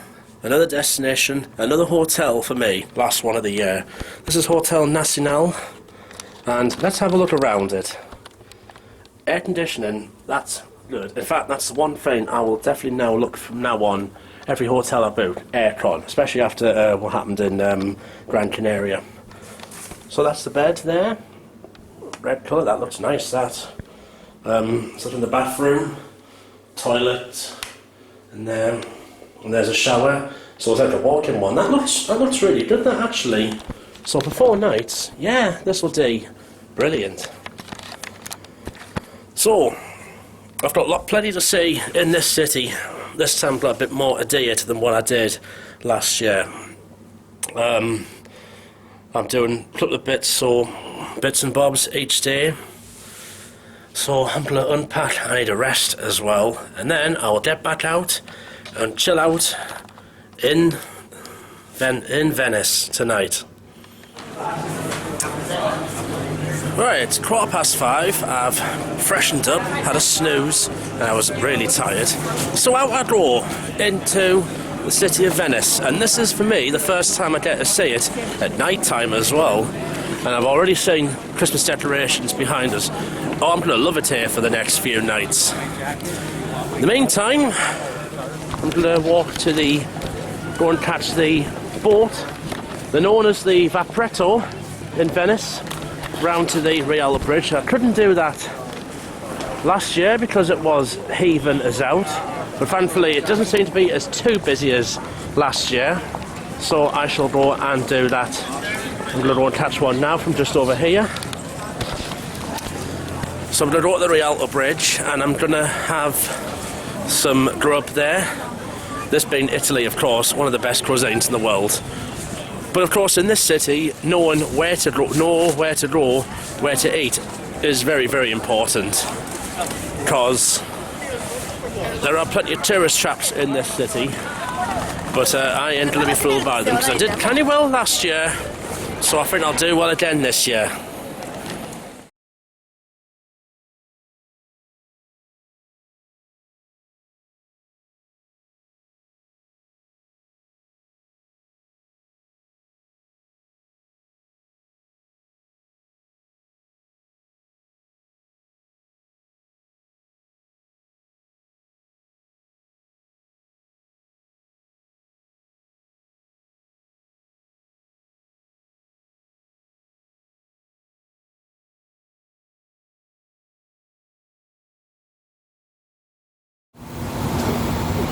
another destination, another hotel for me, last one of the year. This is Hotel Nacional, and let's have a look around it. Air conditioning, that's good. In fact, that's the one thing I will definitely now look from now on, every hotel I book, aircon, especially after what happened in Gran Canaria. So that's the bed there, red colour, that looks nice, that. So in the bathroom, toilet, and there's a shower, so it's like a walk-in one. That looks really good, that actually. So for 4 nights, yeah, this will do. Brilliant. So, I've got plenty to see in this city. This time I've got a bit more to do than what I did last year. I'm doing a couple of bits and bobs each day. So I'm going to unpack, I need a rest as well. And then I will get back out and chill out in Venice tonight. Right, it's 5:15. I've freshened up, had a snooze, and I was really tired. So out I go into the city of Venice, and this is for me the first time I get to see it at night time as well. And I've already seen Christmas decorations behind us. Oh, I'm going to love it here for the next few nights. In the meantime, I'm going to go and catch the boat. They're known as the Vaporetto in Venice, round to the Real Bridge. I couldn't do that last year because it was heaving us out, but thankfully it doesn't seem to be as too busy as last year, so I shall go and do that. I'm going to go and catch one now from just over here. So I'm going to go to the Real Bridge and I'm going to have some grub there. This being Italy, of course, one of the best cuisines in the world. But of course, in this city, knowing where to go, where to eat, is very, very important. Because there are plenty of tourist traps in this city, but I ain't going to be fooled by them because I did kind of well last year, so I think I'll do well again this year.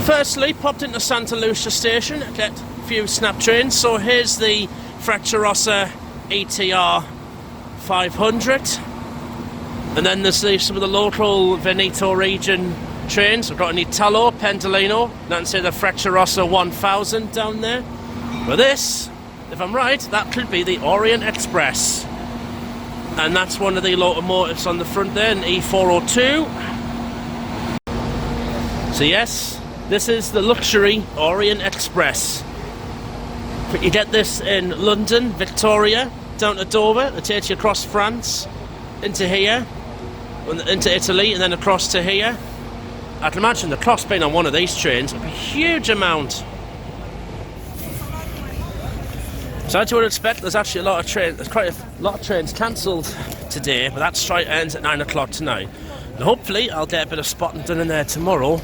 Firstly, popped into Santa Lucia station, get a few snap trains. So here's the Frecciarossa ETR 500. And then there's some of the local Veneto region trains. We've got an Italo, Pendolino, and then say the Frecciarossa 1000 down there. But this, if I'm right, that could be the Orient Express. And that's one of the locomotives on the front there, an E402. So yes, this is the luxury Orient Express. But you get this in London, Victoria, down to Dover. It takes you across France, into here, into Italy, and then across to here. I can imagine the cost being on one of these trains would be a huge amount. So as you would expect, there's actually a lot of trains. There's quite a lot of trains cancelled today, but that strike ends at 9 o'clock tonight. And hopefully, I'll get a bit of spotting done in there tomorrow.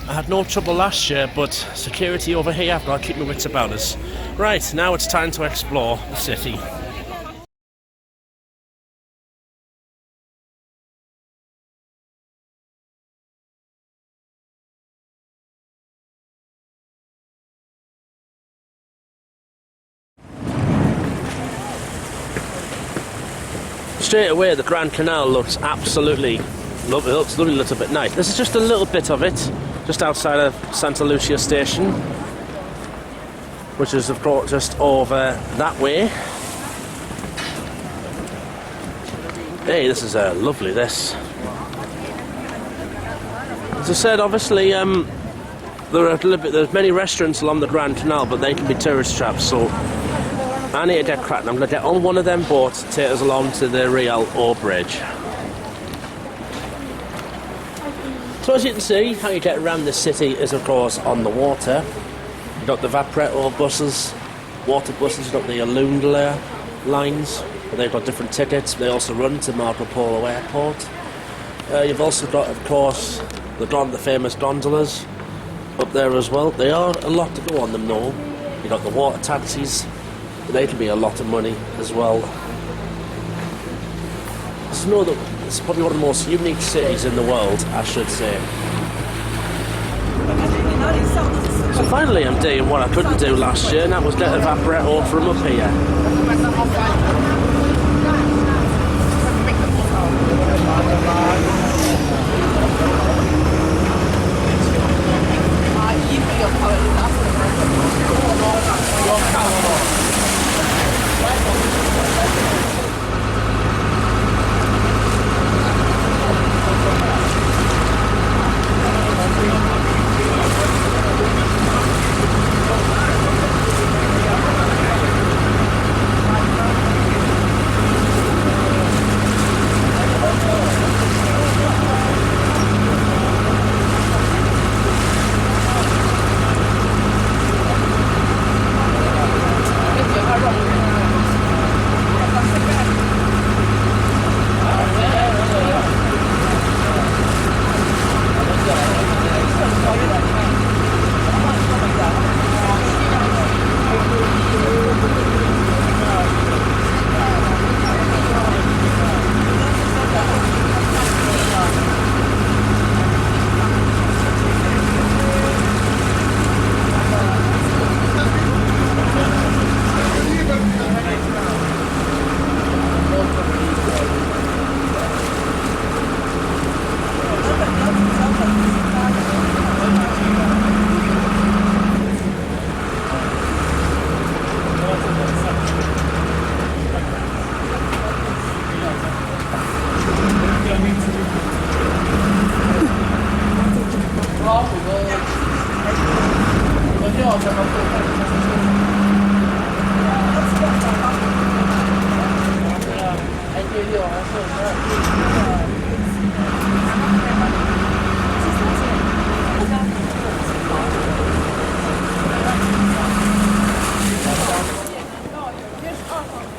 I had no trouble last year, but security over here, I've got to keep my wits about us. Right, now it's time to explore the city. Straight away, the Grand Canal looks absolutely lovely. It looks lovely, lit up at night. This is just a little bit of it, just outside of Santa Lucia station, which is of course just over that way. Hey, this is lovely. This, as I said, obviously there's many restaurants along the Grand Canal, but they can be tourist traps. So I need to get cracking. I'm going to get on one of them boats to take us along to the Rialto Bridge. So as you can see, how you get around the city is of course on the water. You've got the Vaporetto buses, water buses, you've got the Alundra lines, but they've got different tickets. They also run to Marco Polo Airport. You've also got, of course, the famous gondolas up there as well. They are a lot to go on them though. You've got the water taxis. They can be a lot of money as well. So know that it's probably one of the most unique cities in the world, I should say. So finally I'm doing what I couldn't do last year, and that was get a Vaporetto from up here.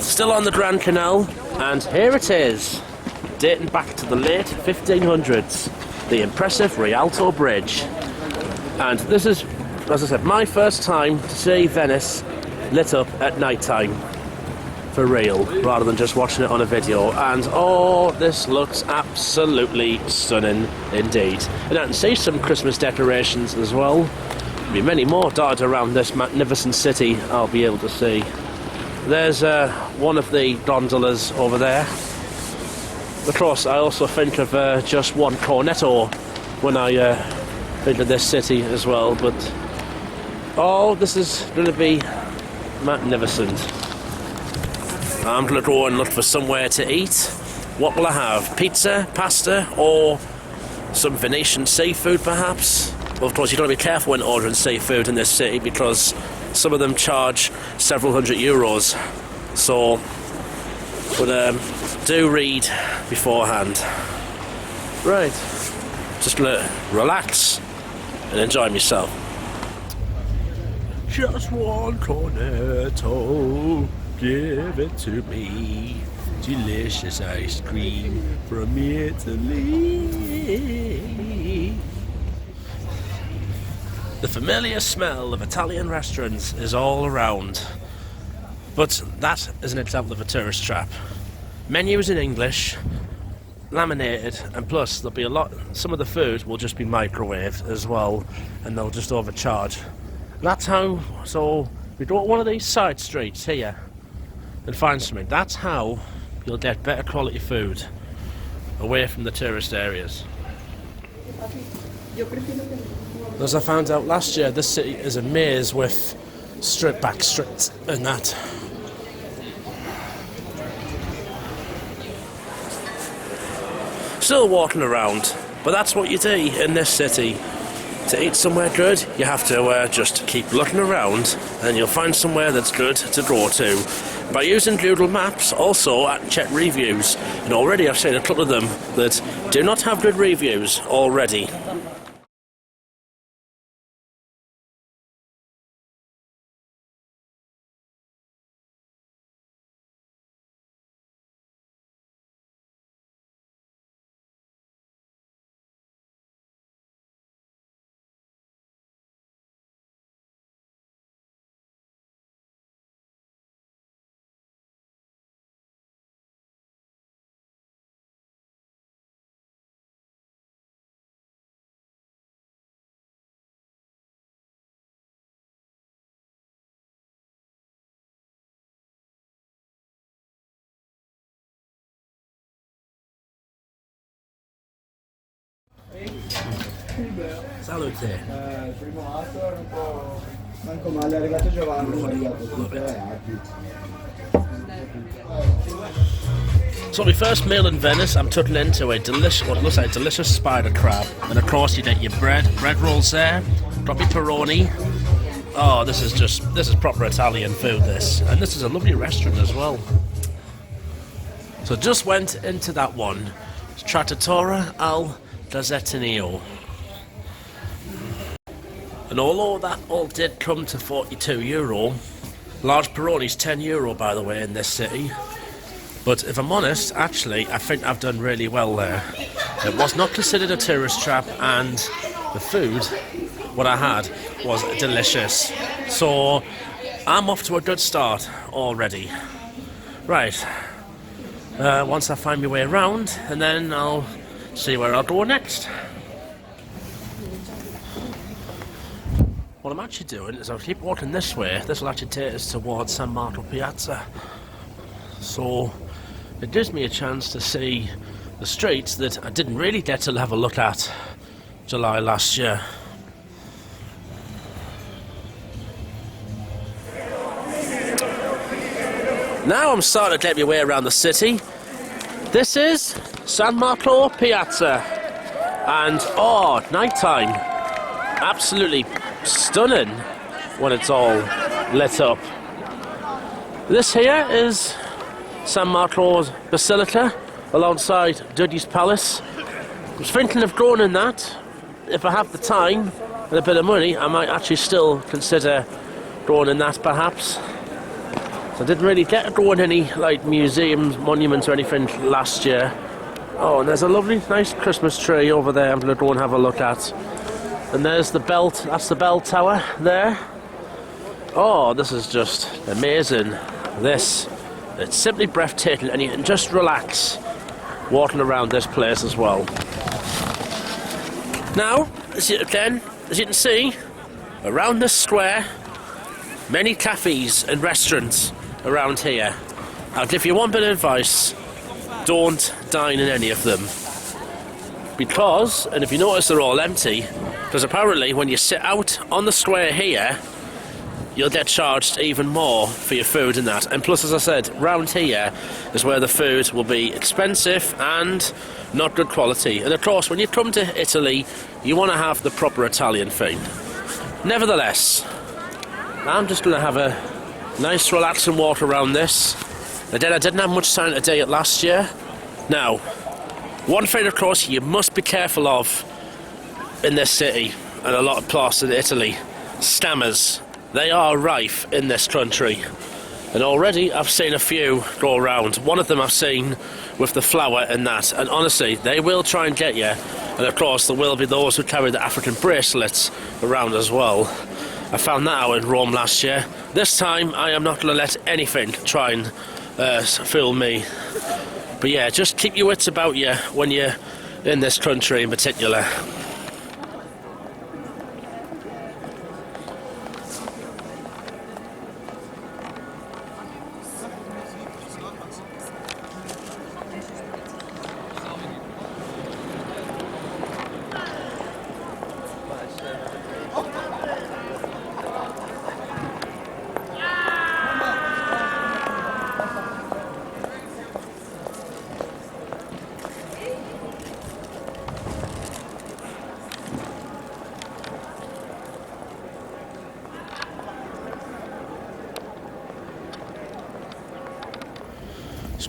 Still on the Grand Canal, and here it is, dating back to the late 1500s, the impressive Rialto Bridge. And this is, as I said, my first time to see Venice lit up at night time. for real rather than just watching it on a video. And oh, this looks absolutely stunning indeed. And I can see some Christmas decorations as well. There'll be many more dotted around this magnificent city I'll be able to see. There's one of the gondolas over there. Of course, I also think of just one cornetto when I think of this city as well, but oh, this is going to be magnificent. I'm going to go and look for somewhere to eat. What will I have? Pizza, pasta, or some Venetian seafood perhaps? Well, of course, you've got to be careful when ordering seafood in this city because some of them charge several €100. So, but do read beforehand. Right, just going to relax and enjoy myself. Just one cornetto, give it to me. Delicious ice cream from Italy. The familiar smell of Italian restaurants is all around. But that is an example of a tourist trap. Menus in English, laminated, and plus there'll be some of the food will just be microwaved as well, and they'll just overcharge. That's how, so we go to one of these side streets here and find something. That's how you'll get better quality food away from the tourist areas. As I found out last year, this city is a maze with back streets and that. Still walking around, but that's what you do in this city. To eat somewhere good, you have to just keep looking around and you'll find somewhere that's good to go to. By using Google Maps, also check reviews, and already I've seen a couple of them that do not have good reviews already. Salute. So my first meal in Venice, I'm tucking into a delicious, what looks like a delicious spider crab, and of course you get your bread rolls there, got your pepperoni. Oh, this is proper Italian food, this, and this is a lovely restaurant as well. So just went into that one, Trattoria al Gazzettino. And although that all did come to €42, large pepperoni's €10 by the way in this city. But if I'm honest, actually, I think I've done really well there. It was not considered a tourist trap, and the food, what I had, was delicious. So I'm off to a good start already. Right, once I find my way around, and then I'll see where I'll go next. What I'm actually doing is I'll keep walking this way. This will actually take us towards San Marco Piazza. So it gives me a chance to see the streets that I didn't really get to have a look at July last year. Now I'm starting to get my way around the city. This is San Marco Piazza, and oh, nighttime, absolutely stunning when it's all lit up. This here is San Marco's Basilica alongside Dodds Palace. I was thinking of going in that. If I have the time and a bit of money, I might actually still consider going in that perhaps. So I didn't really get to go in any like museums, monuments or anything last year. Oh, and there's a lovely nice Christmas tree over there I'm going to go and have a look at. And there's the bell, that's the bell tower there. Oh, this is just amazing. This It's simply breathtaking, and you can just relax walking around this place as well. Now, as you can see, around this square, many cafes and restaurants around here. I'll give you one bit of advice: don't dine in any of them. Because, and if you notice they're all empty, because apparently when you sit out on the square here, you'll get charged even more for your food and that. And plus, as I said, round here is where the food will be expensive and not good quality. And of course, when you come to Italy, you want to have the proper Italian thing. Nevertheless, I'm just going to have a nice relaxing walk around this. Again, I didn't have much time today at last year. Now, one thing, of course, you must be careful of in this city, and a lot of parts of Italy: scammers. They are rife in this country. And already I've seen a few go around. One of them I've seen with the flower and that. And honestly, they will try and get you. And of course, there will be those who carry the African bracelets around as well. I found that out in Rome last year. This time, I am not going to let anything try and fool me. But yeah, just keep your wits about you when you're in this country in particular.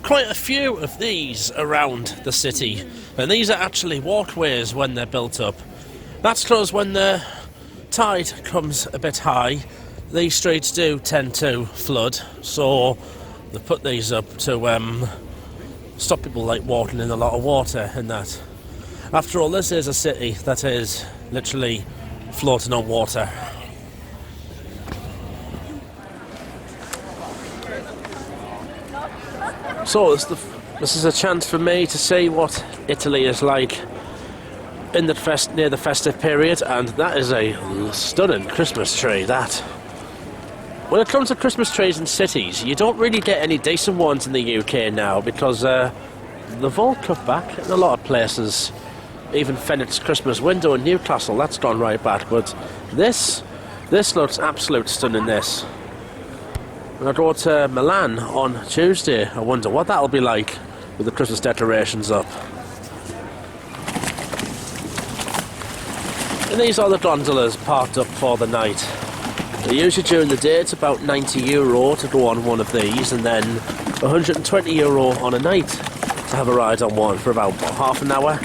Quite a few of these around the city, and these are actually walkways when they're built up. That's because when the tide comes a bit high, these streets do tend to flood, so they put these up to stop people like walking in a lot of water and that. After all, this is a city that is literally floating on water. So this is a chance for me to see what Italy is like in the near the festive period, and that is a stunning Christmas tree. That. When it comes to Christmas trees in cities, you don't really get any decent ones in the UK now because they've all cut back in a lot of places. Even Fenwick's Christmas window in Newcastle, that's gone right back. But this looks absolute stunning. This. When I go to Milan on Tuesday, I wonder what that'll be like with the Christmas decorations up. And these are the gondolas parked up for the night. Usually during the day it's about €90 to go on one of these, and then €120 on a night to have a ride on one for about half an hour.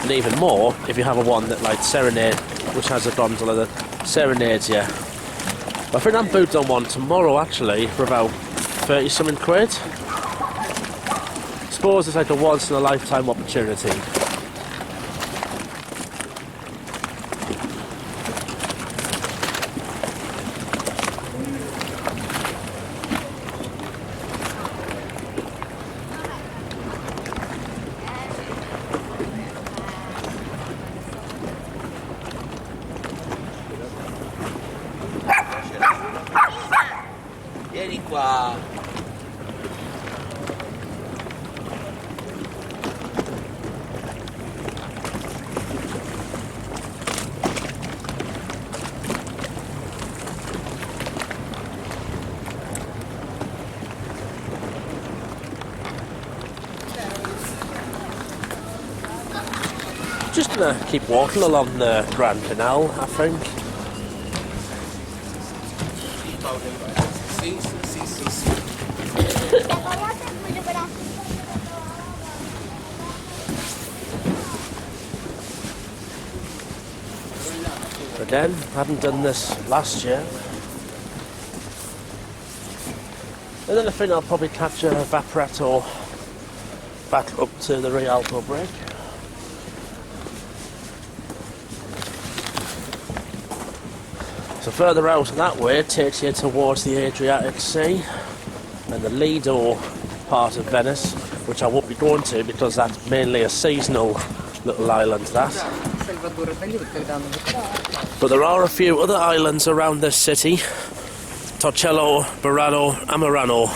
And even more if you have a one that like Serenade, which has a gondola that serenades you. I think I'm booked on one tomorrow actually for about 30 something quid. I suppose it's like a once in a lifetime opportunity. Vieni qua. Just gonna keep walking along the Grand Canal, I think. Again, hadn't done this last year. And then I think I'll probably catch a Vaporetto back up to the Rialto Bridge. So further out that way it takes you towards the Adriatic Sea. and the Lido part of Venice, which I won't be going to because that's mainly a seasonal little island, that. But there are a few other islands around this city. Torcello, Burano, Amarano.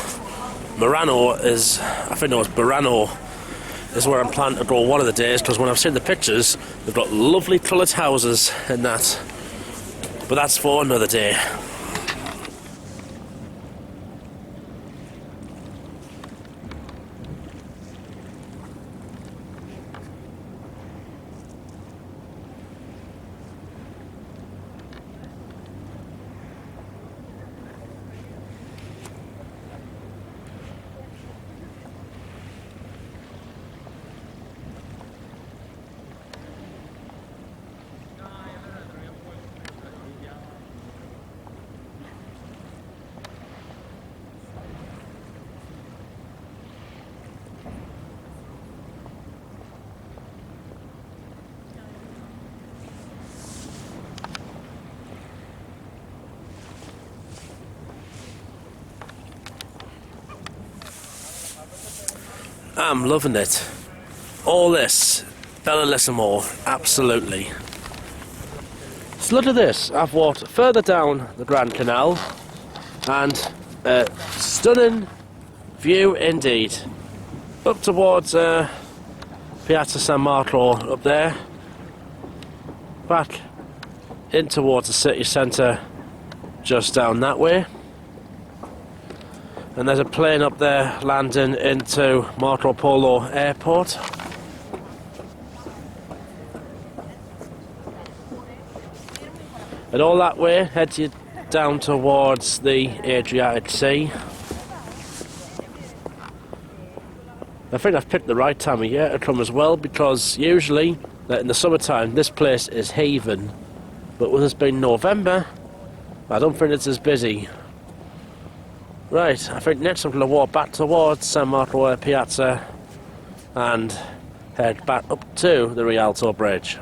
Murano is, I think it was Burano, is where I'm planning to go one of the days, because when I've seen the pictures, they've got lovely coloured houses and that. But that's for another day. I'm loving it. All this, bellissimo, absolutely. So look at this. I've walked further down the Grand Canal, and a stunning view indeed. Up towards Piazza San Marco up there. Back in towards the city centre, just down that way. And there's a plane up there landing into Marco Polo Airport. And all that way heads you down towards the Adriatic Sea. I think I've picked the right time of year to come as well, because usually in the summertime this place is heaving. But with us being November, I don't think it's as busy. Right, I think next I'm going to walk back towards San Marco Piazza and head back up to the Rialto Bridge.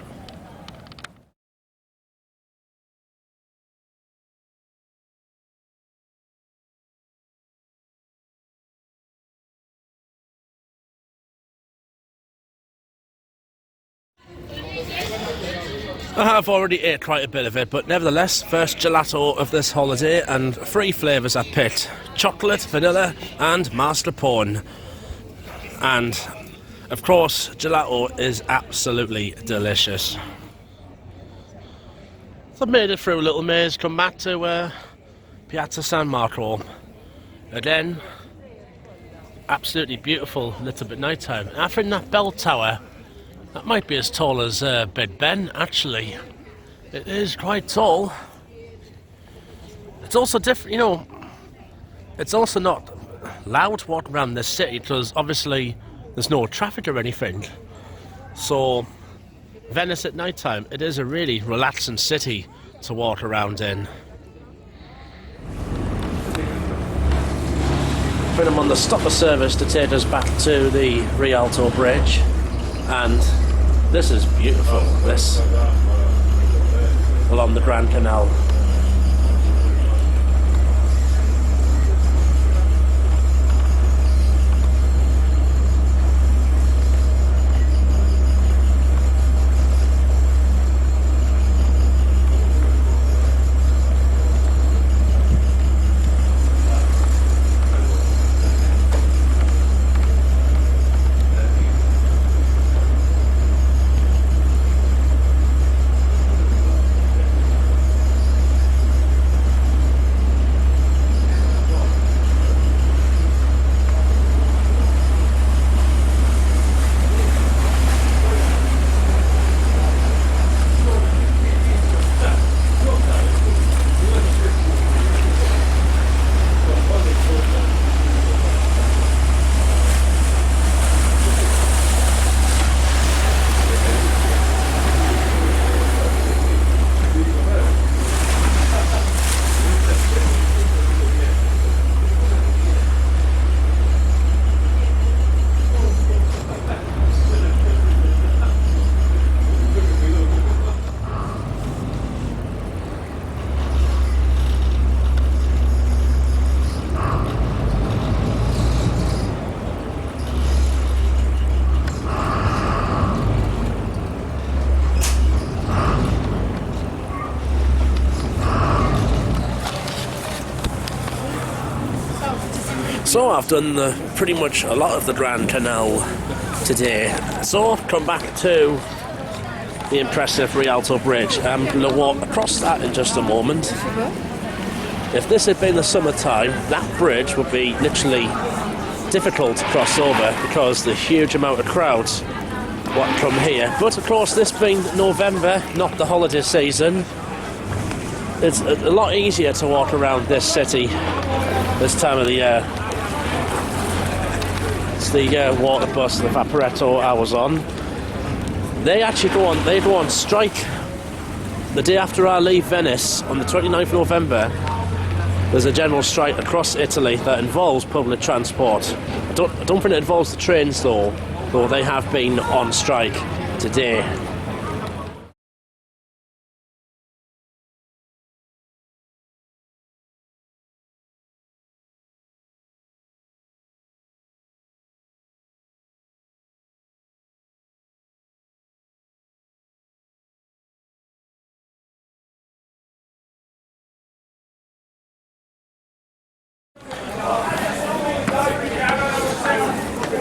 I have already ate quite a bit of it, but nevertheless, first gelato of this holiday, and 3 flavours I picked: chocolate, vanilla and mascarpone. And of course gelato is absolutely delicious. So I've made it through a little maze, come back to Piazza San Marco. Again, absolutely beautiful, lit up at night time. I think that bell tower, that might be as tall as Big Ben, actually. It is quite tall. It's also different, you know, it's also not loud walking around this city, because obviously there's no traffic or anything. So, Venice at night time, it is a really relaxing city to walk around in. But I'm on the stopper service to take us back to the Rialto Bridge, and this is beautiful, this, along the Grand Canal. So I've done pretty much a lot of the Grand Canal today. So come back to the impressive Rialto Bridge. I'm going to walk across that in just a moment. If this had been the summertime, that bridge would be literally difficult to cross over because the huge amount of crowds what come here. But of course, this being November, not the holiday season, it's a lot easier to walk around this city this time of the year. It's the water bus, the Vaporetto I was on. They actually go on strike the day after I leave Venice on the 29th of November. There's a general strike across Italy that involves public transport. I don't think it involves the trains though they have been on strike today.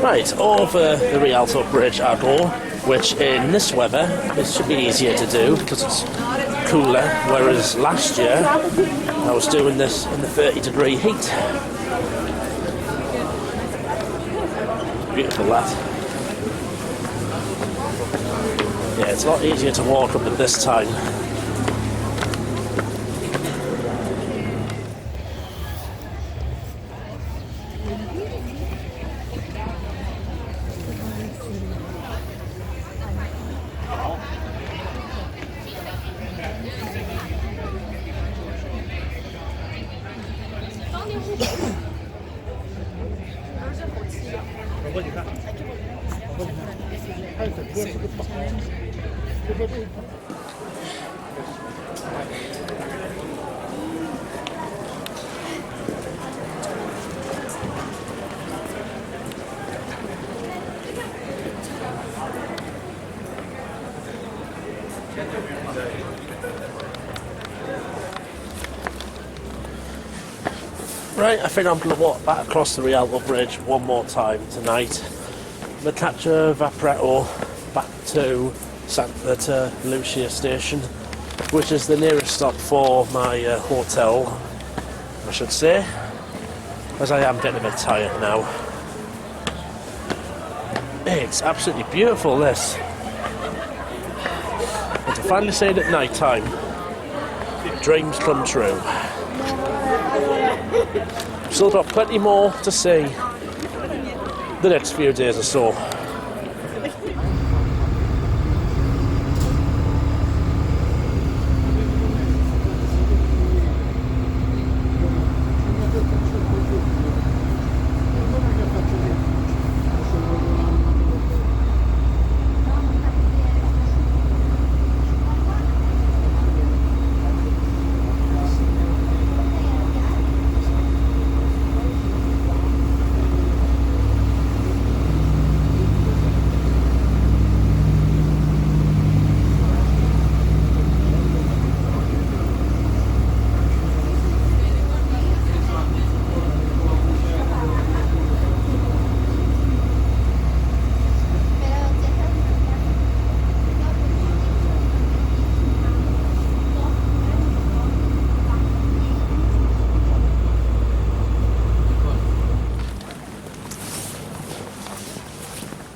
Right, over the Rialto Bridge I go, which in this weather it should be easier to do because it's cooler, whereas last year I was doing this in the 30-degree heat. Beautiful that. Yeah, it's a lot easier to walk up at this time. Right, I think I'm going to walk back across the Rialto Bridge one more time tonight. I'm going to catch a Vaporetto back to Santa Lucia station, which is the nearest stop for my hotel, I should say, as I am getting a bit tired now. It's absolutely beautiful, this. And to finally see it at night time, dreams come true. Still got plenty more to see the next few days or so.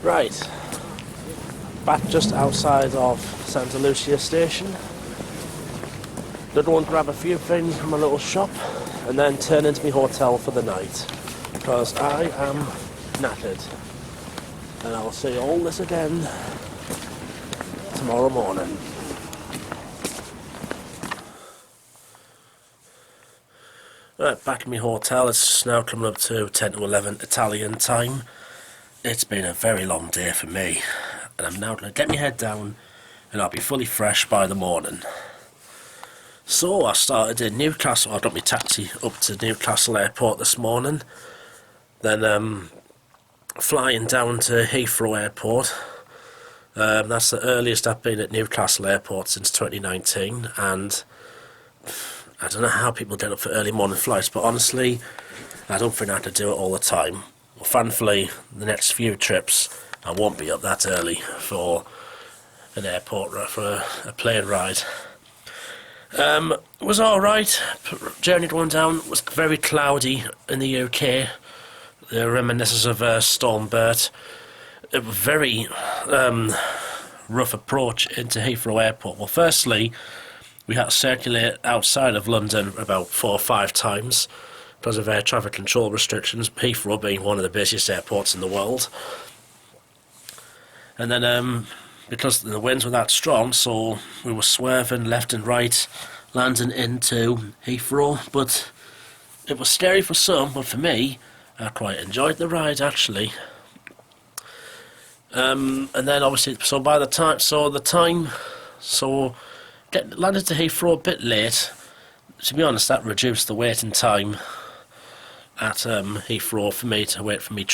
Right, back just outside of Santa Lucia station. Gonna go and grab a few things from a little shop and then turn into my hotel for the night because I am knackered. And I'll see all this again tomorrow morning. Right, back in my hotel. It's now coming up to 10 to 11 Italian time. It's been a very long day for me, and I'm now going to get my head down and I'll be fully fresh by the morning. So I started in Newcastle. I got my taxi up to Newcastle Airport this morning, then flying down to Heathrow Airport. That's the earliest I've been at Newcastle Airport since 2019, and I don't know how people get up for early morning flights, but honestly I don't think I could do it all the time. Well, thankfully, the next few trips I won't be up that early for an airport for a plane ride. It was alright. Journey going down was very cloudy in the UK. The reminiscence of Storm Bert. It was very rough approach into Heathrow Airport. Well, firstly, we had to circulate outside of London about 4 or 5 times because of air traffic control restrictions, Heathrow being one of the busiest airports in the world. And then because the winds were that strong, so we were swerving left and right, landing into Heathrow. But it was scary for some, but for me, I quite enjoyed the ride actually. And then obviously, landed to Heathrow a bit late. To be honest, that reduced the waiting time at Heathrow for me to wait for me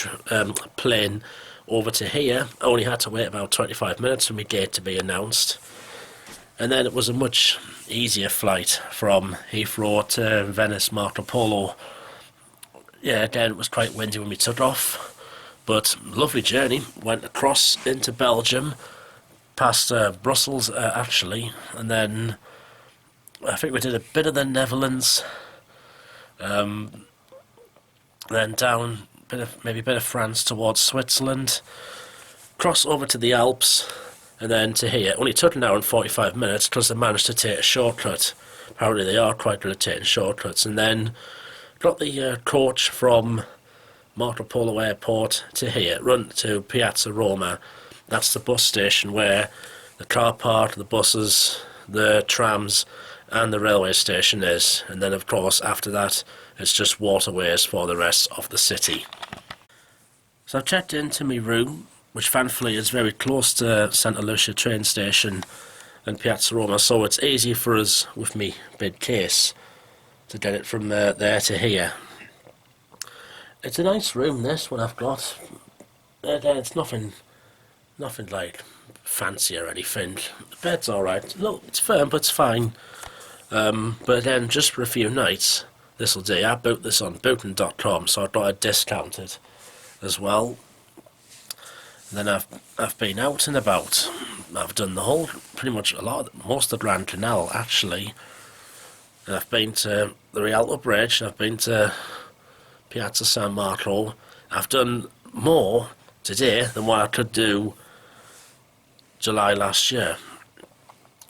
plane over to here. I only had to wait about 25 minutes for my gate to be announced. And then it was a much easier flight from Heathrow to Venice Marco Polo. Yeah, again, it was quite windy when we took off. But lovely journey. Went across into Belgium, past Brussels actually, and then I think we did a bit of the Netherlands, then down maybe a bit of France towards Switzerland, cross over to the Alps, and then to here. Only took an hour and 45 minutes because they managed to take a shortcut. Apparently they are quite good at taking shortcuts. And then got the coach from Marco Polo Airport to here, run to Piazza Roma. That's the bus station where the car park, the buses, the trams and the railway station is. And then of course after that it's just waterways for the rest of the city. So I've checked into my room, which thankfully is very close to Santa Lucia train station and Piazza Roma, so it's easy for us with me big case to get it from there to here. It's a nice room, this one I've got. Again, it's nothing like fancy or anything. The bed's alright. Look, it's firm, but it's fine. But again, just for a few nights, this'll do. I booked this on booking.com, so I got it discounted as well. And then I've been out and about. I've done most of the Grand Canal actually. And I've been to the Rialto Bridge. I've been to Piazza San Marco. I've done more today than what I could do July last year.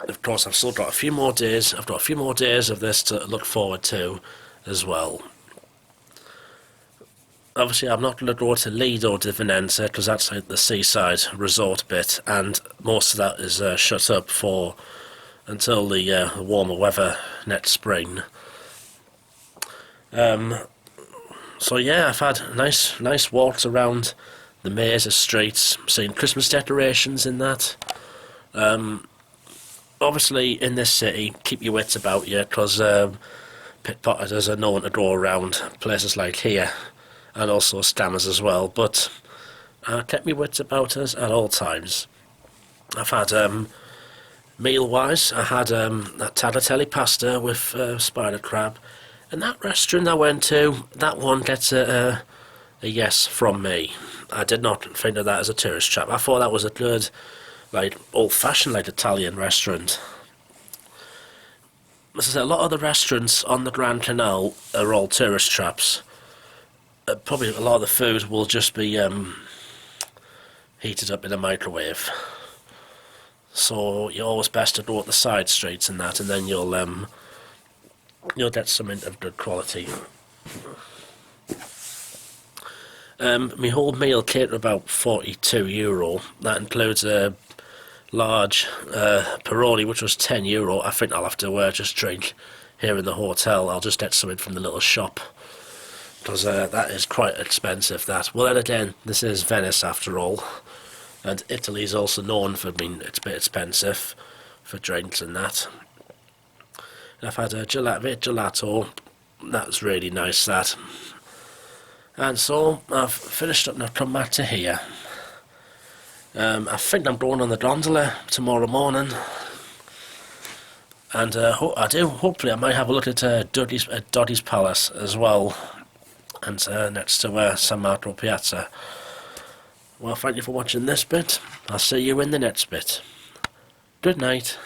And of course, I've still got a few more days. I've got a few more days of this to look forward to as well. Obviously, I'm not going to go to Lido di Venezia because that's like the seaside resort bit, and most of that is shut up until the warmer weather next spring. So yeah, I've had nice walks around the maze of streets, seen Christmas decorations in that. Obviously, in this city, keep your wits about you, because pickpocketers are known to go around places like here, and also scammers as well, but I kept my wits about us at all times. I've had, meal-wise, I had that tagliatelle pasta with spider crab, and that restaurant I went to, that one gets a yes from me. I did not think of that as a tourist trap. I thought that was a good, like, old-fashioned, like, Italian restaurant. As I said, a lot of the restaurants on the Grand Canal are all tourist traps. Probably a lot of the food will just be heated up in a microwave. So you're always best to go at the side streets and that, and then you'll get something of good quality. My whole meal came to about €42. That includes a large Peroni, which was €10. I think I'll have to just drink here in the hotel. I'll just get something from the little shop, because that is quite expensive, that. Well, then again, this is Venice after all, and Italy's also known for being a bit expensive for drinks and that. And I've had a gelato, that's really nice, that. And so I've finished up and I've come back to here. I think I'm going on the gondola tomorrow morning, and hopefully I might have a look at Dodds Palace as well. and next to San Marco Piazza. Well, thank you for watching this bit. I'll see you in the next bit. Good night.